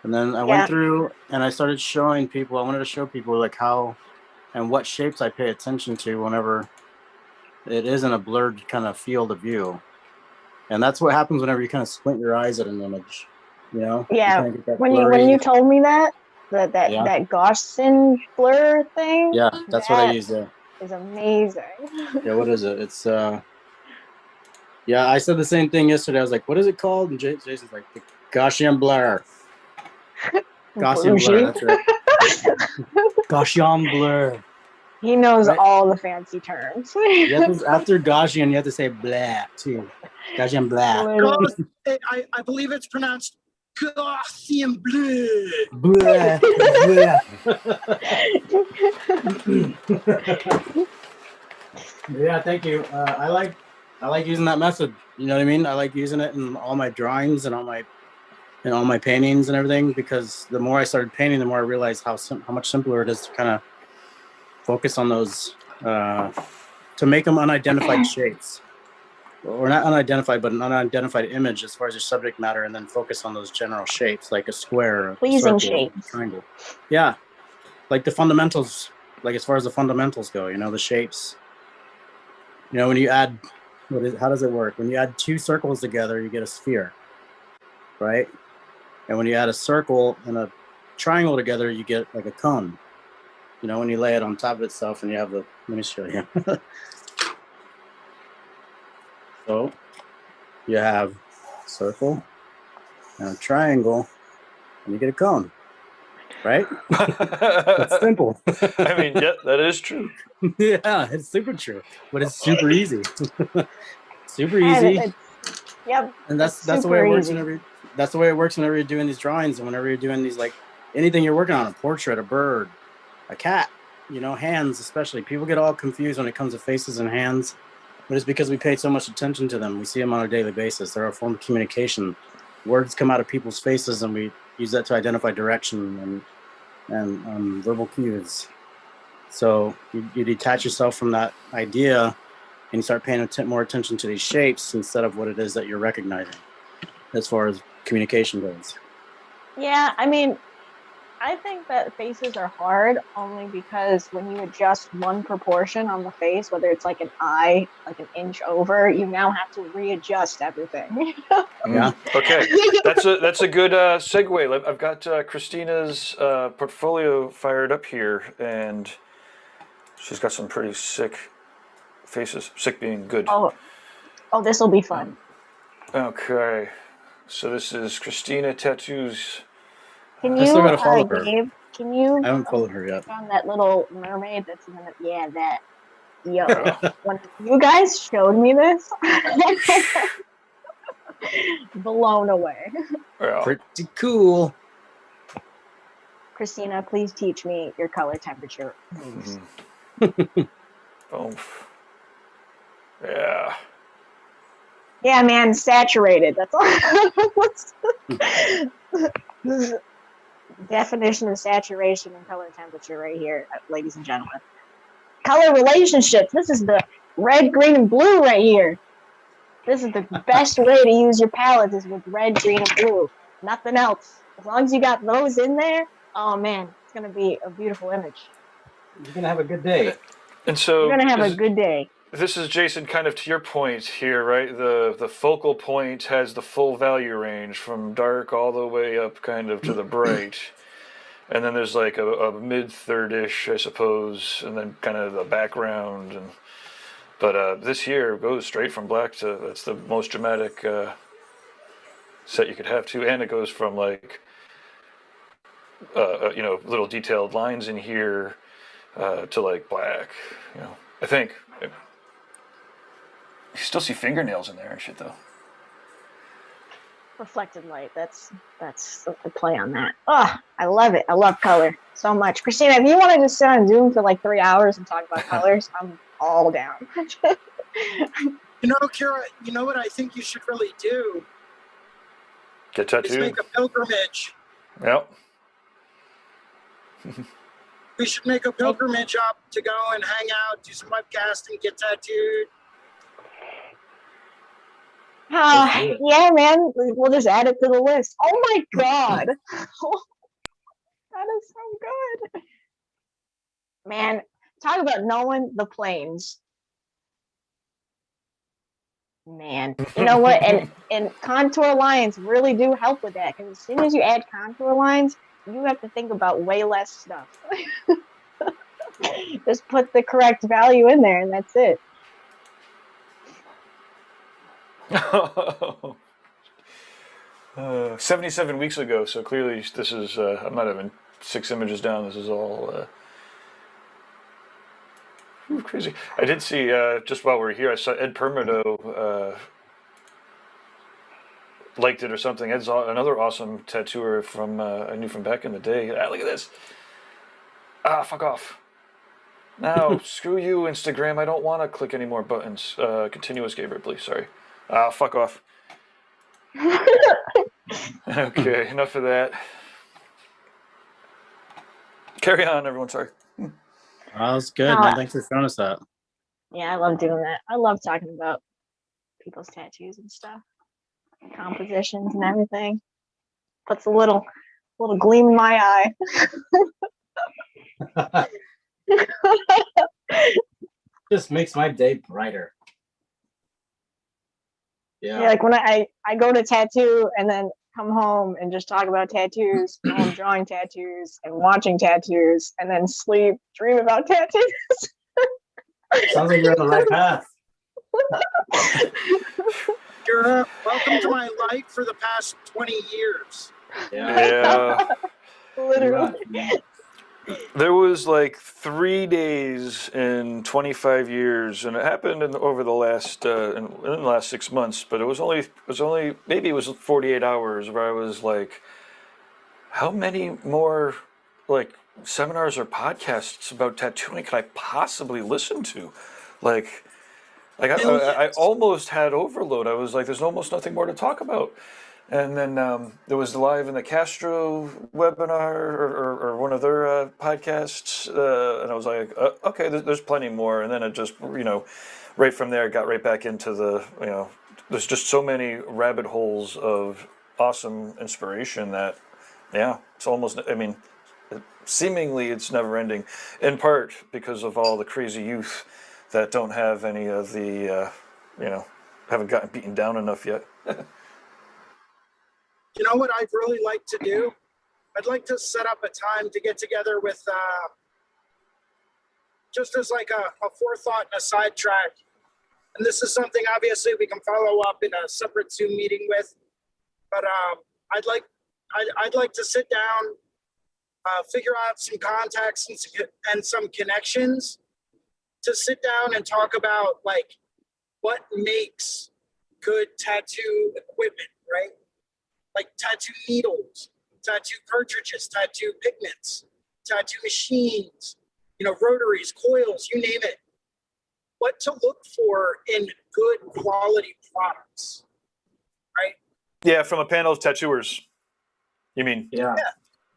A: And then I went through and I started showing people, I wanted to show people like how and what shapes I pay attention to whenever it is in a blurred kind of field of view. And that's what happens whenever you kind of squint your eyes at an image, you know?
B: Yeah.
A: You kind of get that
B: When
A: blurry-
B: you told me that
A: Yeah.
B: Gaussian blur thing,
A: Yeah, that's what I use there.
B: is amazing.
A: Yeah, what is it? It's yeah, I said the same thing yesterday. I was like, what is it called? And Jason's like, the Gaussian blur. Gaussian blur, that's right. Gaussian blur.
B: He knows
A: Right.
B: all the fancy terms.
A: After Gaussian, you have to say blah too. Gaussian blah.
B: Literally.
C: I believe it's pronounced Gaussian bleu.
A: Blah. Blah. Yeah, thank you. I like using that method. You know what I mean? I like using it in all my drawings and all my paintings and everything, because the more I started painting, the more I realized how much simpler it is to kind of focus on those, to make them unidentified shapes, or not unidentified, but an unidentified image as far as your subject matter, and then focus on those general shapes like a square, a
B: Pleasing
A: circle,
B: shapes.
A: a triangle. Yeah, like the fundamentals, like as far as the fundamentals go, the shapes. When you add, how does it work? When you add two circles together, you get a sphere, right? And when you add a circle and a triangle together, you get like a cone. When you lay it on top of itself and you have let me show you. So you have a circle and a triangle and you get a cone, right? It's simple.
E: I mean, yeah, that is true.
A: Yeah, it's super true, but it's super easy. Super easy.
B: Yep.
A: And that's the way it works that's the way it works whenever you're doing these drawings, and whenever you're doing these, like anything you're working on, a portrait, a bird, a cat, hands especially. People get all confused when it comes to faces and hands, but it's because we pay so much attention to them. We see them on a daily basis. They're a form of communication. Words come out of people's faces, and we use that to identify direction and verbal cues. So you detach yourself from that idea and you start paying more attention to these shapes instead of what it is that you're recognizing as far as communication goes.
B: Yeah, I mean, I think that faces are hard only because when you adjust one proportion on the face, whether it's like an eye, like an inch over, you now have to readjust everything.
A: Yeah.
E: Okay, that's a good segue. I've got Christina's portfolio fired up here, and she's got some pretty sick faces. Sick being good.
B: Oh, this will be fun.
E: Okay, so this is Christina Tattoos.
B: Can
A: I still
B: you,
A: gotta follow her.
B: Gabe? Can you?
A: I haven't followed her yet.
B: On that little mermaid that's in the that. Yo, when you guys showed me this, blown away.
E: Yeah.
A: Pretty cool.
B: Christina, please teach me your color temperature.
E: Boom. Yeah.
B: Yeah, man, saturated. That's all. Definition of saturation and color temperature right here, ladies and gentlemen. Color relationships. This is the red, green, and blue right here. This is the best way to use your palettes is with red, green, and blue. Nothing else. As long as you got those in there, oh man, it's gonna be a beautiful image.
A: You're gonna have a good day.
E: And so
B: you're gonna have a good day.
E: This is, Jason, kind of to your point here, right? The focal point has the full value range from dark all the way up kind of to the bright. And then there's like a mid-third-ish, I suppose, and then kind of the background. But this here goes straight from black to, that's the most dramatic set you could have too. And it goes from like, little detailed lines in here to like black, I think. You still see fingernails in there and shit, though.
B: Reflected light. That's the play on that. Oh, I love it. I love color so much. Christina, if you want to just sit on Zoom for like 3 hours and talk about colors, I'm all down.
C: Kira, you know what I think you should really do?
E: Get tattooed?
C: Is make a pilgrimage.
E: Yep.
C: We should make a pilgrimage up to go and hang out, do some webcasting, get tattooed.
B: Yeah, man. We'll just add it to the list. Oh my god. That is so good. Man, talk about knowing the planes. Man, you know what? And contour lines really do help with that, because as soon as you add contour lines, you have to think about way less stuff. Just put the correct value in there, and that's it.
E: 77 weeks ago, so clearly this is, I'm not even 6 images down, this is all Ooh, crazy. I did see, just while we're here, I saw Ed Permido liked it or something. Ed's another awesome tattooer from I knew from back in the day. Ah, look at this. Ah, fuck off. Now, screw you, Instagram. I don't want to click any more buttons. Continue escape, please. Sorry. Ah, fuck off. Okay, enough of that. Carry on, everyone. Sorry.
A: That was good,
B: No,
A: man. Thanks for showing us that.
B: Yeah, I love doing that. I love talking about people's tattoos and stuff, compositions and everything. Puts a little gleam in my eye.
A: Just makes my day brighter. Yeah.
B: Yeah, like when I go to tattoo and then come home and just talk about tattoos, while I'm drawing tattoos and watching tattoos, and then sleep, dream about tattoos.
A: Sounds like you're on the right path.
C: You're welcome to my life for the past 20 years.
E: Yeah.
B: Literally.
E: There was like 3 days in 25 years, and it happened over the last in the last 6 months. But it was only maybe it was 48 hours where I was like, how many more like seminars or podcasts about tattooing could I possibly listen to? Like I almost had overload. I was like, there's almost nothing more to talk about. And then there was live in the Castro webinar or one of their podcasts, and I was like, okay, there's plenty more. And then it just, right from there, got right back into the, there's just so many rabbit holes of awesome inspiration that, yeah, it's almost, seemingly it's never ending, in part because of all the crazy youth that don't have any of the, haven't gotten beaten down enough yet.
C: You know what I'd really like to do? I'd like to set up a time to get together with, just as like a forethought and a sidetrack. And this is something obviously we can follow up in a separate Zoom meeting with. But I'd like to sit down, figure out some contacts and some connections to sit down and talk about like what makes good tattoo equipment, right? Like tattoo needles, tattoo cartridges, tattoo pigments, tattoo machines, rotaries, coils, you name it. What to look for in good quality products, right?
E: Yeah, from a panel of tattooers, you mean?
A: Yeah.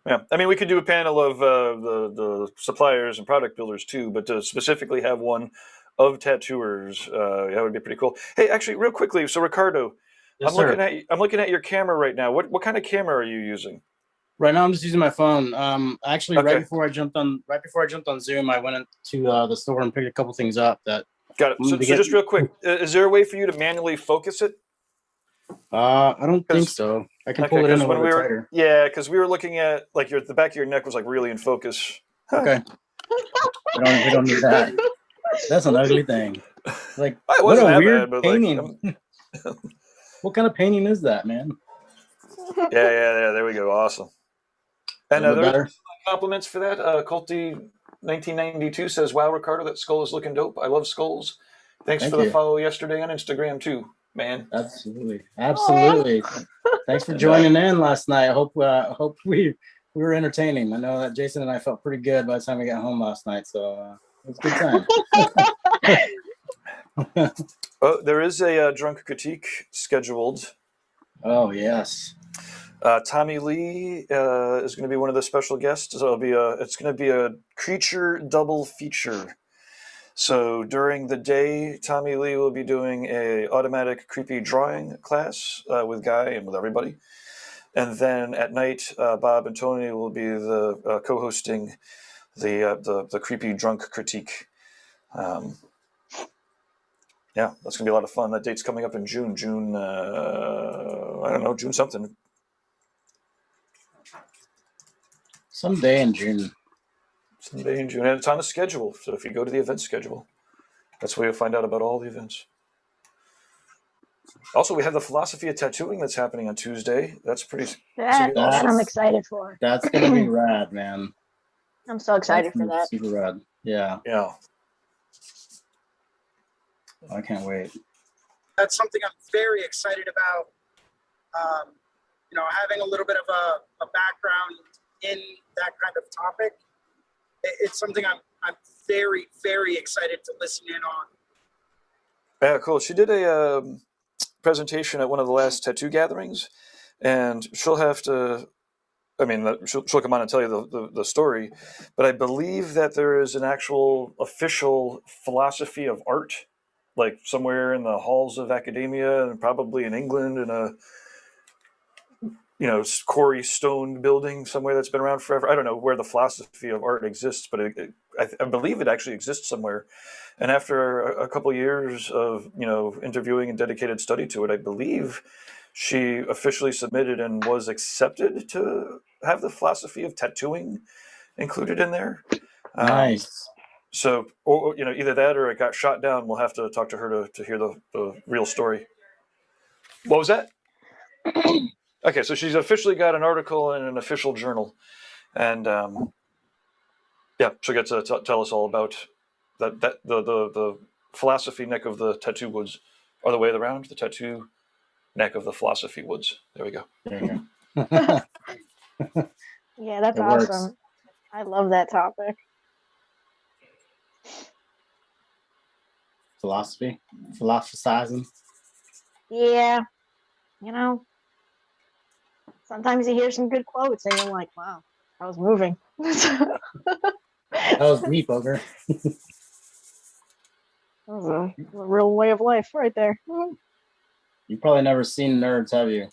E: Yeah, I mean, we could do a panel of the suppliers and product builders too, but to specifically have one of tattooers, that would be pretty cool. Hey, actually, real quickly, so Ricardo,
A: Yes,
E: I'm looking at your camera right now. What kind of camera are you using?
A: Right now, I'm just using my phone. Actually,
E: Okay.
A: right before I jumped on Zoom, I went into the store and picked a couple things up. Got
E: it. So just real quick, is there a way for you to manually focus it?
A: I don't think so. I can pull it in a little bit tighter.
E: Yeah, because we were looking at like the back of your neck was like really in focus.
A: Okay. we don't need that. That's an ugly thing. Like, what a weird painting. What kind of painting is that, man?
E: Yeah. There we go. Awesome. And there compliments for that. Colty 1992 says, "Wow, Ricardo, that skull is looking dope. I love skulls. Thanks for the follow yesterday on Instagram too, man."
A: Absolutely. Thanks for joining in last night. I hope we were entertaining. I know that Jason and I felt pretty good by the time we got home last night, so it was a good time.
E: Oh, there is a drunk critique scheduled.
A: Oh yes.
E: Tommy Lee is going to be one of the special guests. So it's going to be a creature double feature. So during the day, Tommy Lee will be doing a automatic creepy drawing class with Guy and with everybody. And then at night, Bob and Tony will be the co-hosting the creepy drunk critique. Yeah, that's gonna be a lot of fun. That date's coming up in June. June something.
A: Someday in June.
E: And it's on the schedule. So if you go to the event schedule, that's where you'll find out about all the events. Also, we have the philosophy of tattooing that's happening on Tuesday. That's pretty.
B: That I'm excited for.
A: That's gonna be rad, man.
B: I'm so excited for that.
A: Super rad. Yeah.
E: Yeah.
A: I can't wait.
C: That's something I'm very excited about. Having a little bit of a background in that kind of topic, it's something I'm very, very excited to listen in on.
E: Yeah, cool. She did a presentation at one of the last tattoo gatherings, and she'll have to. I mean, she'll come on and tell you the story, but I believe that there is an actual official philosophy of art, like somewhere in the halls of academia, and probably in England, in a quarry stone building somewhere that's been around forever. I don't know where the philosophy of art exists, but I believe it actually exists somewhere. And after a couple of years of interviewing and dedicated study to it, I believe she officially submitted and was accepted to have the philosophy of tattooing included in there.
A: Nice.
E: So, either that or it got shot down. We'll have to talk to her to hear the real story. What was that? Okay, so she's officially got an article in an official journal, and she'll get to tell us all about that the philosophy neck of the tattoo woods, or the way around the tattoo neck of the philosophy woods. There we go.
A: There you go.
B: Yeah, that's
A: It
B: awesome.
A: works.
B: I love that topic.
A: Philosophy, philosophizing.
B: Yeah, sometimes you hear some good quotes and you're like, wow, I was moving.
A: That was deep, Ogre.
B: That was a real way of life right there.
A: You've probably never seen Nerds, have you,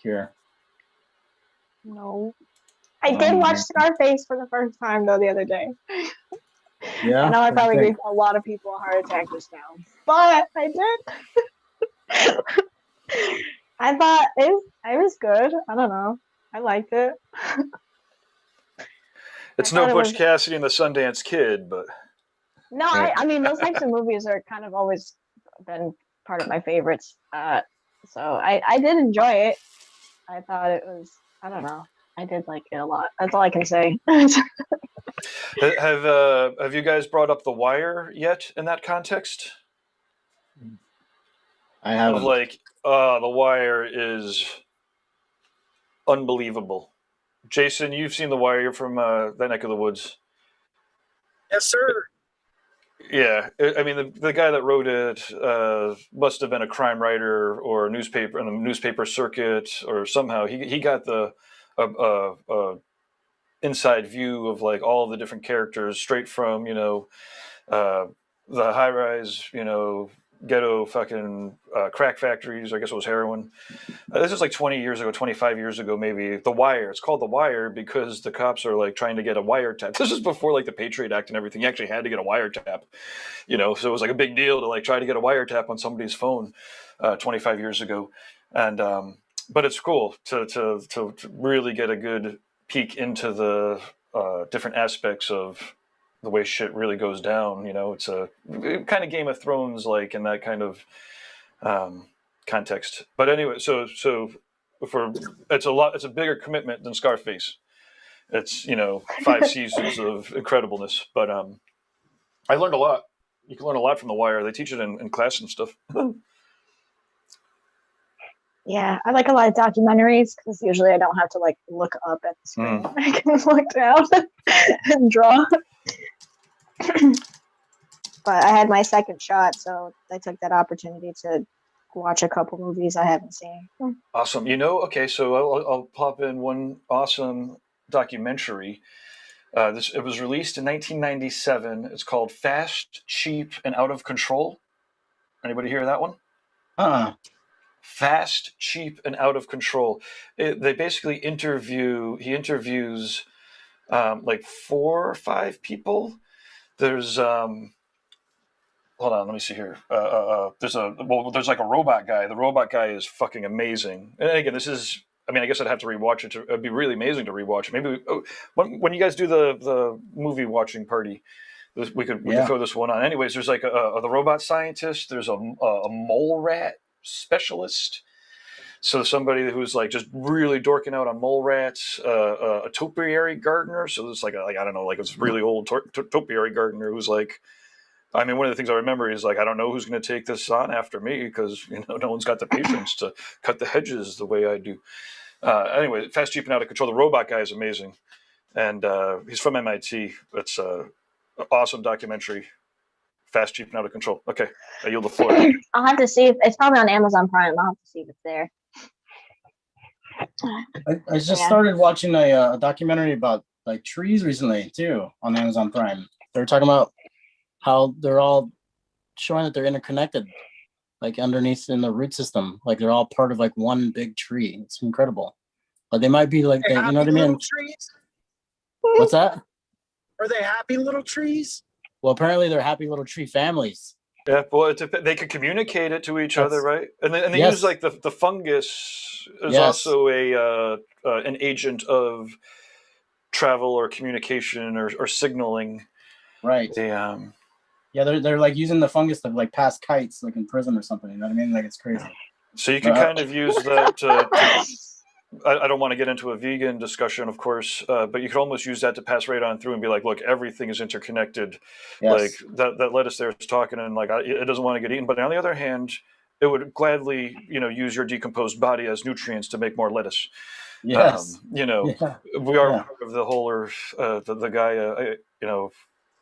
A: Kira?
B: No. I did watch Scarface for the first time, though, the other day.
A: Yeah?
B: I know I
A: What'd you
B: probably
A: think?
B: gave a lot of people a heart attack just now, but I did. I thought it was good. I don't know. I liked it.
E: It's
B: I
E: no
B: thought it
E: Butch
B: was-
E: Cassidy and the Sundance Kid, but
B: No,
A: Right.
B: I mean, those types of movies are kind of always been part of my favorites. So I did enjoy it. I thought it was, I don't know. I did like it a lot. That's all I can say.
E: have you guys brought up The Wire yet in that context?
A: I
E: Of
A: haven't.
E: like, The Wire is unbelievable. Jason, you've seen The Wire. You're from that neck of the woods.
C: Yes, sir.
E: Yeah, I mean the guy that wrote it must have been a crime writer or a newspaper in the newspaper circuit, or somehow he got the inside view of like all of the different characters straight from the high rise ghetto fucking crack factories. I guess it was heroin. This is like 20 years ago, 25 years ago, maybe. The Wire. It's called The Wire because the cops are like trying to get a wiretap. This is before like the Patriot Act and everything. You actually had to get a wiretap, so it was like a big deal to like try to get a wiretap on somebody's phone 25 years ago. And, but it's cool to really get a good peek into the different aspects of the way shit really goes down. It's a kind of Game of Thrones, like in that kind of, context. But anyway, so for it's a bigger commitment than Scarface. It's 5 seasons of incredibleness. But I learned a lot. You can learn a lot from The Wire. They teach it in class and stuff.
B: Yeah, I like a lot of documentaries because usually I don't have to like look up at the screen. I can look down and draw. But I had my second shot, so I took that opportunity to watch a couple movies I haven't seen.
E: Awesome. Okay, so I'll pop in one awesome documentary. It was released in 1997. It's called Fast, Cheap, and Out of Control. Anybody hear that one? Fast, Cheap, and Out of Control. They basically he interviews like 4 or 5 people. There's hold on, let me see here. There's like a robot guy. The robot guy is fucking amazing. And again, I guess I'd have to rewatch it. It'd be really amazing to rewatch it. Maybe when you guys do the movie watching party, we could throw this one on. Anyways, there's like the robot scientist. There's a mole rat specialist. So somebody who's like just really dorking out on mole rats. A topiary gardener. So it's like I don't know, like it's really old topiary gardener who's like I mean, one of the things I remember is like, I don't know who's going to take this on after me because, no one's got the patience to cut the hedges the way I do. Anyway, Fast, Cheap, and Out of Control. The robot guy is amazing. And he's from MIT. It's an awesome documentary. Fast, Cheap, and Out of Control. Okay, I yield the floor.
B: I'll have to see if it's probably on Amazon Prime. I'll have to see if it's there.
A: I just started watching a documentary about like trees recently too on Amazon Prime. They're talking about how they're all showing that they're interconnected, like underneath in the root system, like they're all part of like one big tree. It's incredible. But they might be like, you know what I mean?
C: Trees?
A: What's that?
C: Are they happy little trees?
A: Well, apparently they're happy little tree families.
E: Yeah, well, they could communicate it to each other, right? And they use like the fungus is also an agent of travel or communication or signaling.
A: Right.
E: Yeah,
A: they're like using the fungus to like pass kites like in prison or something. You know what I mean? Like it's crazy.
E: so you can kind of use that to I don't want to get into a vegan discussion, of course, but you could almost use that to pass right on through and be like, look, everything is interconnected.
A: Yes.
E: Like that lettuce there is talking and like it doesn't want to get eaten. But on the other hand, it would gladly, use your decomposed body as nutrients to make more lettuce.
A: Yes.
E: We are part of the whole earth, the Gaia,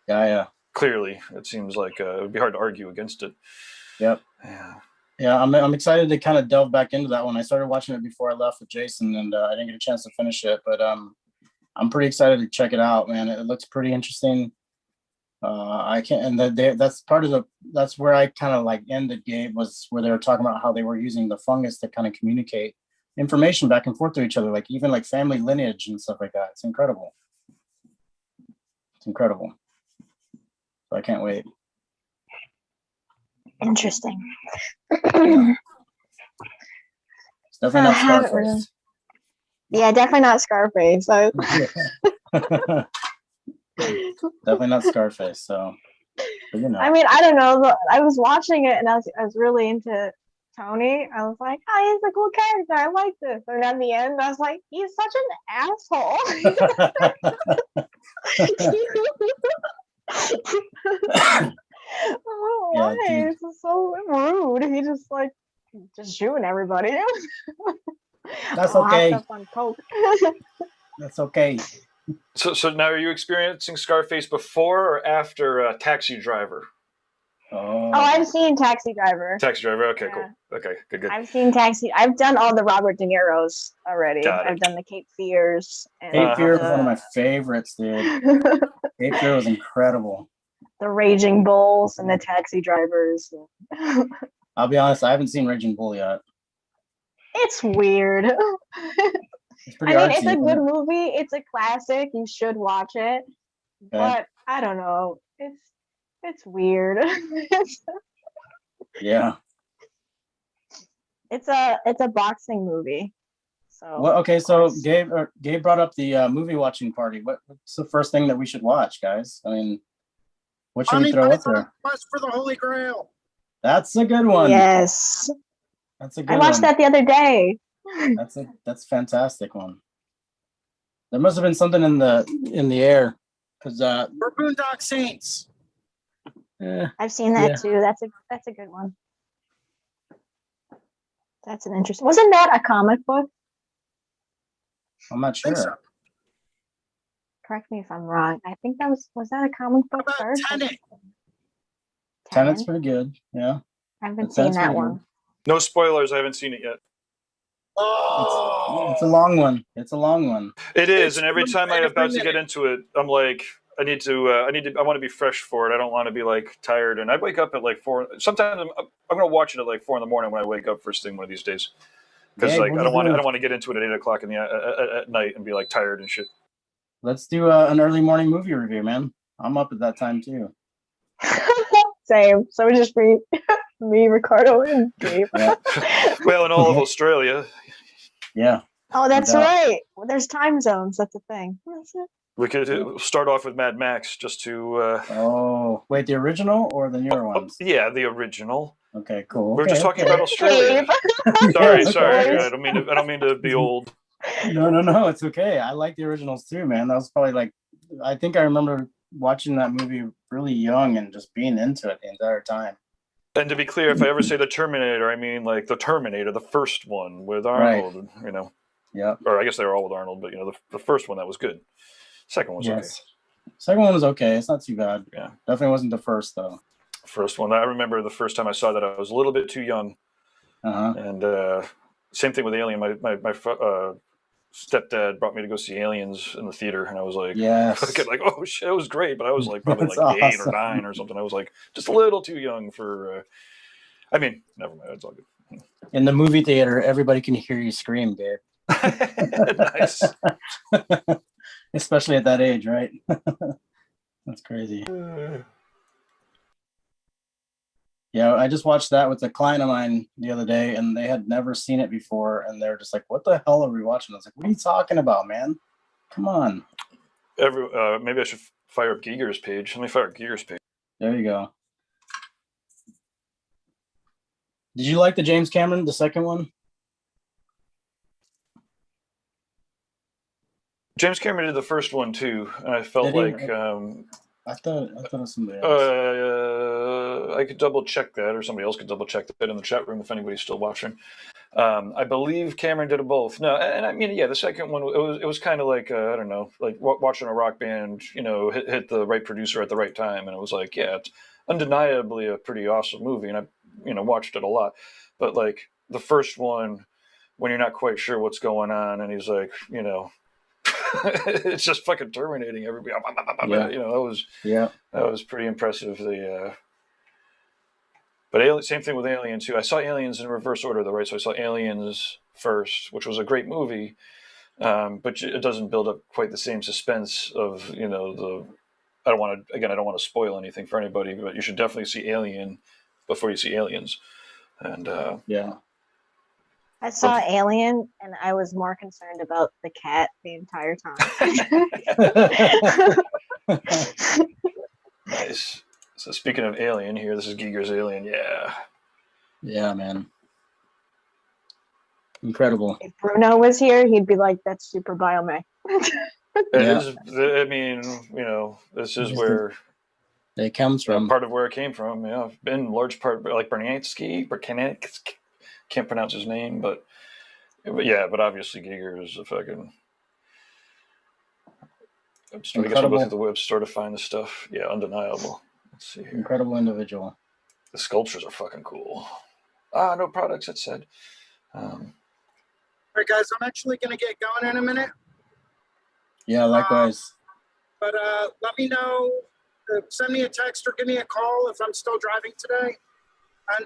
A: Yeah.
E: clearly it seems like it would be hard to argue against it.
A: Yep.
E: Yeah.
A: Yeah, I'm excited to kind of delve back into that one. I started watching it before I left with Jason, and I didn't get a chance to finish it, but I'm pretty excited to check it out, man. It looks pretty interesting. That's where I kind of like ended, Gabe, was where they were talking about how they were using the fungus to kind of communicate information back and forth to each other, like even like family lineage and stuff like that. It's incredible. It's incredible. So I can't wait.
B: Interesting.
A: It's definitely not Scarface.
B: Yeah, definitely not Scarface. So.
A: Definitely not Scarface. So, but,
B: I mean, I don't know. I was watching it and I was really into Tony. I was like, oh, he's a cool character. I like this. And at the end, I was like, he's such an asshole. Oh, why? This is so rude. He just shooting everybody.
A: That's okay.
B: On coke.
A: That's okay.
E: So now, are you experiencing Scarface before or after Taxi Driver?
A: Oh,
B: I've seen Taxi Driver.
E: Taxi Driver. Okay, cool. Okay, good.
B: I've seen Taxi. I've done all the Robert De Niro's already.
E: Got it.
B: I've done the Cape Fears. And
A: Cape Fear was one of my favorites, dude. Cape Fear was incredible.
B: The Raging Bulls and the Taxi Drivers.
A: I'll be honest, I haven't seen Raging Bull yet.
B: It's weird.
A: It's pretty
B: I mean,
A: artsy,
B: it's a good movie. It's a classic. You should watch it. Okay. But I don't know. It's weird.
A: Yeah.
B: It's a boxing movie. So
A: well, okay, so Gabe brought up the movie watching party. What's the first thing that we should watch, guys? I mean, what should we throw up there?
C: Quest for the Holy Grail.
A: That's a good one.
B: Yes.
A: That's a good one.
B: I watched that the other day.
A: That's a fantastic one. There must have been something in the air, because
C: or Boondock Saints.
B: I've seen that too. That's a good one. That's an interesting. Wasn't that a comic book?
A: I'm not sure.
C: So.
B: Correct me if I'm wrong. I think that was that a comic book first?
C: Tenet?
A: Tenet's pretty good. Yeah.
B: I haven't seen that one.
E: No spoilers. I haven't seen it yet.
C: Oh,
A: it's a long one. It's a long one.
E: It is, and every time I'm about to get into it, I'm like, I want to be fresh for it. I don't want to be like tired. And I wake up at like 4. Sometimes I'm going to watch it at like 4 a.m. when I wake up first thing one of these days. Because like I don't want to get into it at 8 o'clock at night and be like tired and shit.
A: Let's do an early morning movie review, man. I'm up at that time too.
B: Same. So just me, Ricardo, and Gabe.
A: Yeah.
E: Well, in all of Australia.
A: Yeah.
B: Oh, that's right. Well, there's time zones. That's a thing.
E: We could start off with Mad Max just to.
A: Oh, wait, the original or the newer ones?
E: Yeah, the original.
A: Okay, cool.
E: We're just talking about Australia. Sorry. I don't mean to be old.
A: No. It's okay. I like the originals too, man. That was probably like, I think I remember watching that movie really young and just being into it the entire time.
E: And to be clear, if I ever say the Terminator, I mean like the Terminator, the first one with Arnold, you know.
A: Yep.
E: Or I guess they were all with Arnold, but you know, the first one that was good. Second one was okay.
A: Second one was okay. It's not too bad.
E: Yeah.
A: Definitely wasn't the first though.
E: First one. I remember the first time I saw that I was a little bit too young. And same thing with Alien. My stepdad brought me to go see Aliens in the theater, and I was like, like, oh shit, it was great, but I was like probably
A: That's
E: like 8 or
A: awesome.
E: 9 or something. I was like just a little too young for. I mean, never mind. It's all good.
A: In the movie theater, everybody can hear you scream, Gabe.
E: Nice.
A: Especially at that age, right? That's crazy. Yeah, I just watched that with a client of mine the other day, and they had never seen it before, and they're just like, "What the hell are we watching?" I was like, "What are you talking about, man? Come on."
E: Maybe I should fire up Giger's page. Let me fire up Giger's page.
A: There you go. Did you like the James Cameron, the second one?
E: James Cameron did the first one too, and I felt like
A: I thought it was somebody else.
E: I could double check that, or somebody else could double check that in the chat room if anybody's still watching. I believe Cameron did them both. No, and I mean, yeah, the second one it was kind of like I don't know, like watching a rock band, you know, hit the right producer at the right time, and it was like, yeah, it's undeniably a pretty awesome movie, and I watched it a lot. But like the first one, when you're not quite sure what's going on, and he's like, you know. It's just fucking terminating everybody.
A: Yeah.
E: You know, that was pretty impressive. But same thing with Alien too. I saw Aliens in reverse order though, right? So I saw Aliens first, which was a great movie, but it doesn't build up quite the same suspense of I don't want to spoil anything for anybody, but you should definitely see Alien before you see Aliens, and
B: I saw Alien, and I was more concerned about the cat the entire time.
E: Nice. So speaking of Alien here, this is Giger's Alien. Yeah.
A: Yeah, man. Incredible.
B: If Bruno was here, he'd be like, that's super biomech.
E: I mean, this is where
A: it comes from.
E: Part of where it came from. Yeah, in large part, like Bernansky, can't pronounce his name, but obviously Giger is a fucking. I guess we'll go through the web store to find the stuff. Yeah, undeniable. Let's see here.
A: Incredible individual.
E: The sculptures are fucking cool. No products, it said.
C: All right, guys, I'm actually going to get going in a minute.
A: Yeah, likewise.
C: But let me know. Send me a text or give me a call if I'm still driving today. And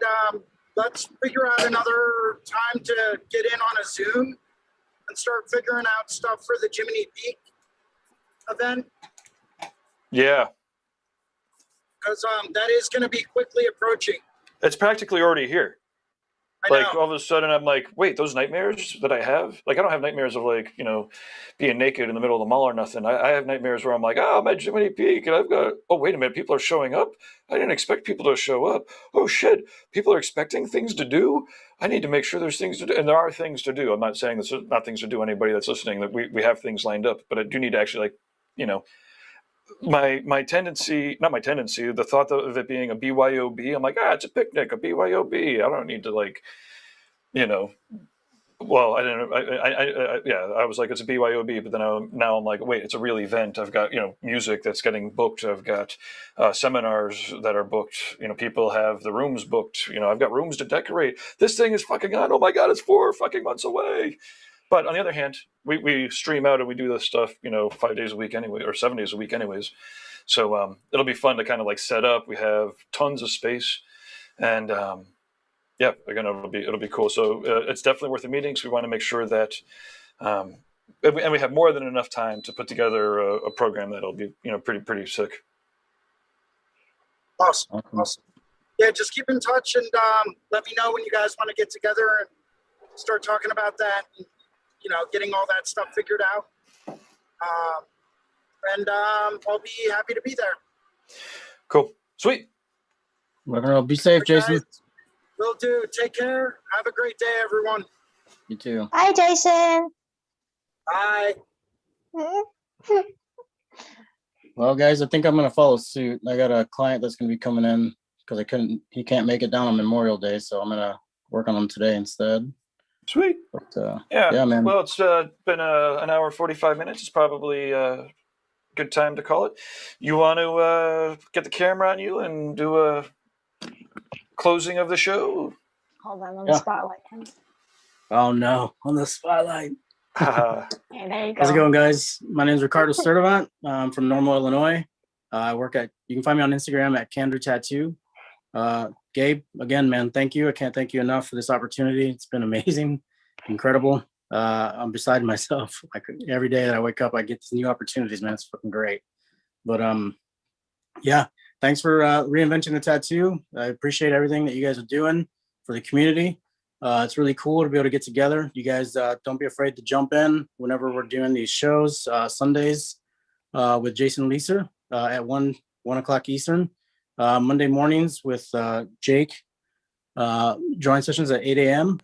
C: let's figure out another time to get in on a Zoom and start figuring out stuff for the Jiminy Peak event.
E: Yeah.
C: Because that is going to be quickly approaching.
E: It's practically already here.
C: I know.
E: All of a sudden I'm like, wait, those nightmares that I have? Like, I don't have nightmares of being naked in the middle of the mall or nothing. I have nightmares where I'm like, I'm at Jiminy Peak and I've got, oh, wait a minute, people are showing up? I didn't expect people to show up. Oh, shit, people are expecting things to do? I need to make sure there's things to do. And there are things to do. I'm not saying there's not things to do. Anybody that's listening, that we have things lined up. But I do need to actually, my tendency, not my tendency, the thought of it being a BYOB, I'm like, it's a picnic, a BYOB. I don't need to well, I didn't, I was like, it's a BYOB, but then now I'm like, wait, it's a real event. I've got, music that's getting booked. I've got seminars that are booked. People have the rooms booked. I've got rooms to decorate. This thing is fucking on. Oh my God, it's 4 fucking months away. But on the other hand, we stream out and we do this stuff, 5 days a week anyway, or 7 days a week anyways. So it'll be fun to kind of set up. We have tons of space, and again, it'll be cool. So it's definitely worth a meeting. So we want to make sure that, and we have more than enough time to put together a program that'll be, pretty sick.
C: Awesome. Yeah, just keep in touch and let me know when you guys want to get together and start talking about that. And, getting all that stuff figured out. And I'll be happy to be there.
E: Cool. Sweet.
A: We're gonna be safe, Jason.
C: Guys, will do. Take care. Have a great day, everyone.
A: You too.
B: Hi, Jason.
C: Bye.
A: Well, guys, I think I'm gonna follow suit. I got a client that's gonna be coming in because he can't make it down on Memorial Day, so I'm gonna work on him today instead.
E: Sweet.
A: But
E: Yeah,
A: man.
E: Well, it's been an hour and 45 minutes. It's probably a good time to call it. You want to get the camera on you and do a closing of the show?
B: Hold on, let
A: Yeah.
B: me spotlight him.
A: Oh no, on the spotlight.
B: Hey, there you go.
A: How's it going, guys? My name is Ricardo Sturdivant. I'm from Normal, Illinois. You can find me on Instagram at Candor Tattoo. Gabe, again, man, thank you. I can't thank you enough for this opportunity. It's been amazing, incredible. I'm beside myself. Like every day that I wake up, I get these new opportunities, man. It's fucking great. But yeah, thanks for reinventing the tattoo. I appreciate everything that you guys are doing for the community. It's really cool to be able to get together. You guys don't be afraid to jump in whenever we're doing these shows Sundays with Jason Leeser at 1 o'clock Eastern. Monday mornings with Jake. Drawing sessions at 8 a.m.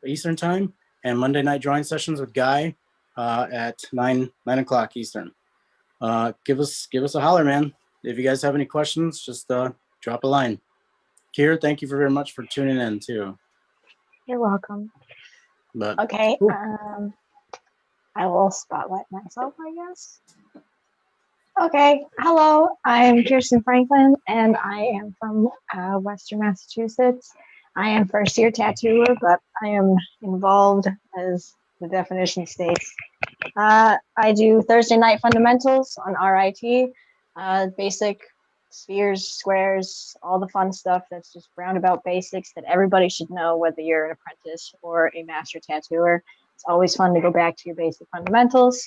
A: Eastern time, and Monday night drawing sessions with Guy at 9 o'clock Eastern. Give us a holler, man. If you guys have any questions, just drop a line. Kier, thank you very much for tuning in too.
B: You're welcome.
A: But
B: Okay,
A: cool.
B: I will spotlight myself, I guess. Okay, hello, I'm Kirsten Franklin, and I am from Western Massachusetts. I am first-year tattooer, but I am involved, as the definition states. I do Thursday night fundamentals on RIT, basic spheres, squares, all the fun stuff that's just roundabout basics that everybody should know, whether you're an apprentice or a master tattooer. It's always fun to go back to your basic fundamentals.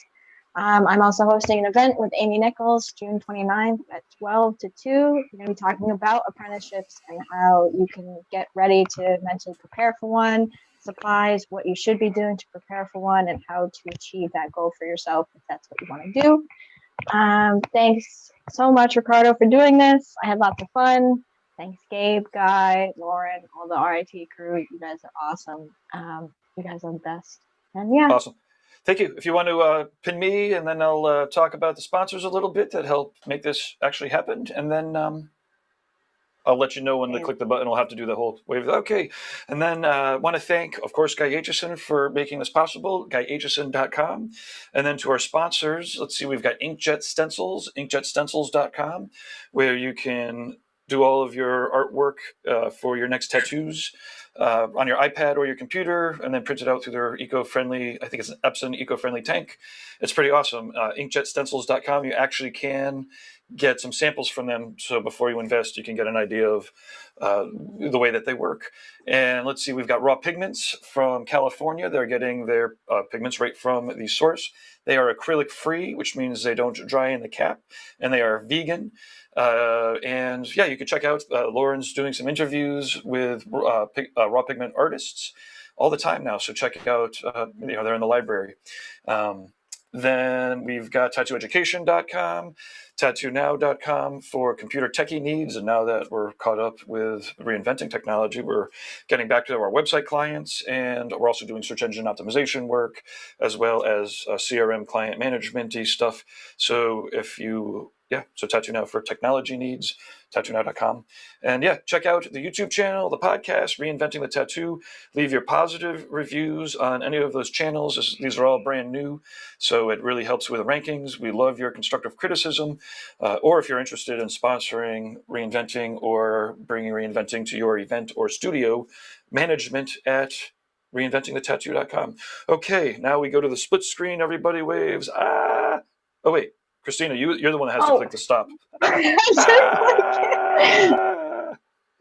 B: I'm also hosting an event with Amy Nichols, June 29th at 12 to 2. We're going to be talking about apprenticeships and how you can get ready to mentally prepare for one, supplies, what you should be doing to prepare for one, and how to achieve that goal for yourself if that's what you want to do. Thanks so much, Ricardo, for doing this. I had lots of fun. Thanks, Gabe, Guy, Lauren, all the RIT crew. You guys are awesome. You guys are the best. And yeah.
E: Awesome. Thank you. If you want to pin me, and then I'll talk about the sponsors a little bit that help make this actually happen. And then I'll let you know when to click the button. I'll have to do the whole wave. Okay. And then I want to thank, of course, Guy Aitchison for making this possible, guyaitchison.com. And then to our sponsors, let's see, we've got Inkjet Stencils, inkjetstencils.com, where you can do all of your artwork for your next tattoos on your iPad or your computer, and then print it out through their eco-friendly, I think it's an Epson eco-friendly tank. It's pretty awesome. Inkjetstencils.com, you actually can get some samples from them. So before you invest, you can get an idea of the way that they work. And let's see, we've got Raw Pigments from California. They're getting their pigments right from the source. They are acrylic free, which means they don't dry in the cap, and they are vegan. And yeah, you can check out Lauren's doing some interviews with raw pigment artists all the time now. So check it out. They're in the library. Then we've got tattooeducation.com, tattoonow.com for computer techie needs. And now that we're caught up with reinventing technology, we're getting back to our website clients, and we're also doing search engine optimization work, as well as CRM client management-y stuff. So so Tattoo Now for technology needs, tattoonow.com. And yeah, check out the YouTube channel, the podcast, Reinventing the Tattoo. Leave your positive reviews on any of those channels. These are all brand new, so it really helps with the rankings. We love your constructive criticism, or if you're interested in sponsoring Reinventing or bringing Reinventing to your event or studio, management at reinventingthetattoo.com. Okay, now we go to the split screen. Everybody waves. Oh, wait. Christina, you're the one that has to click the stop.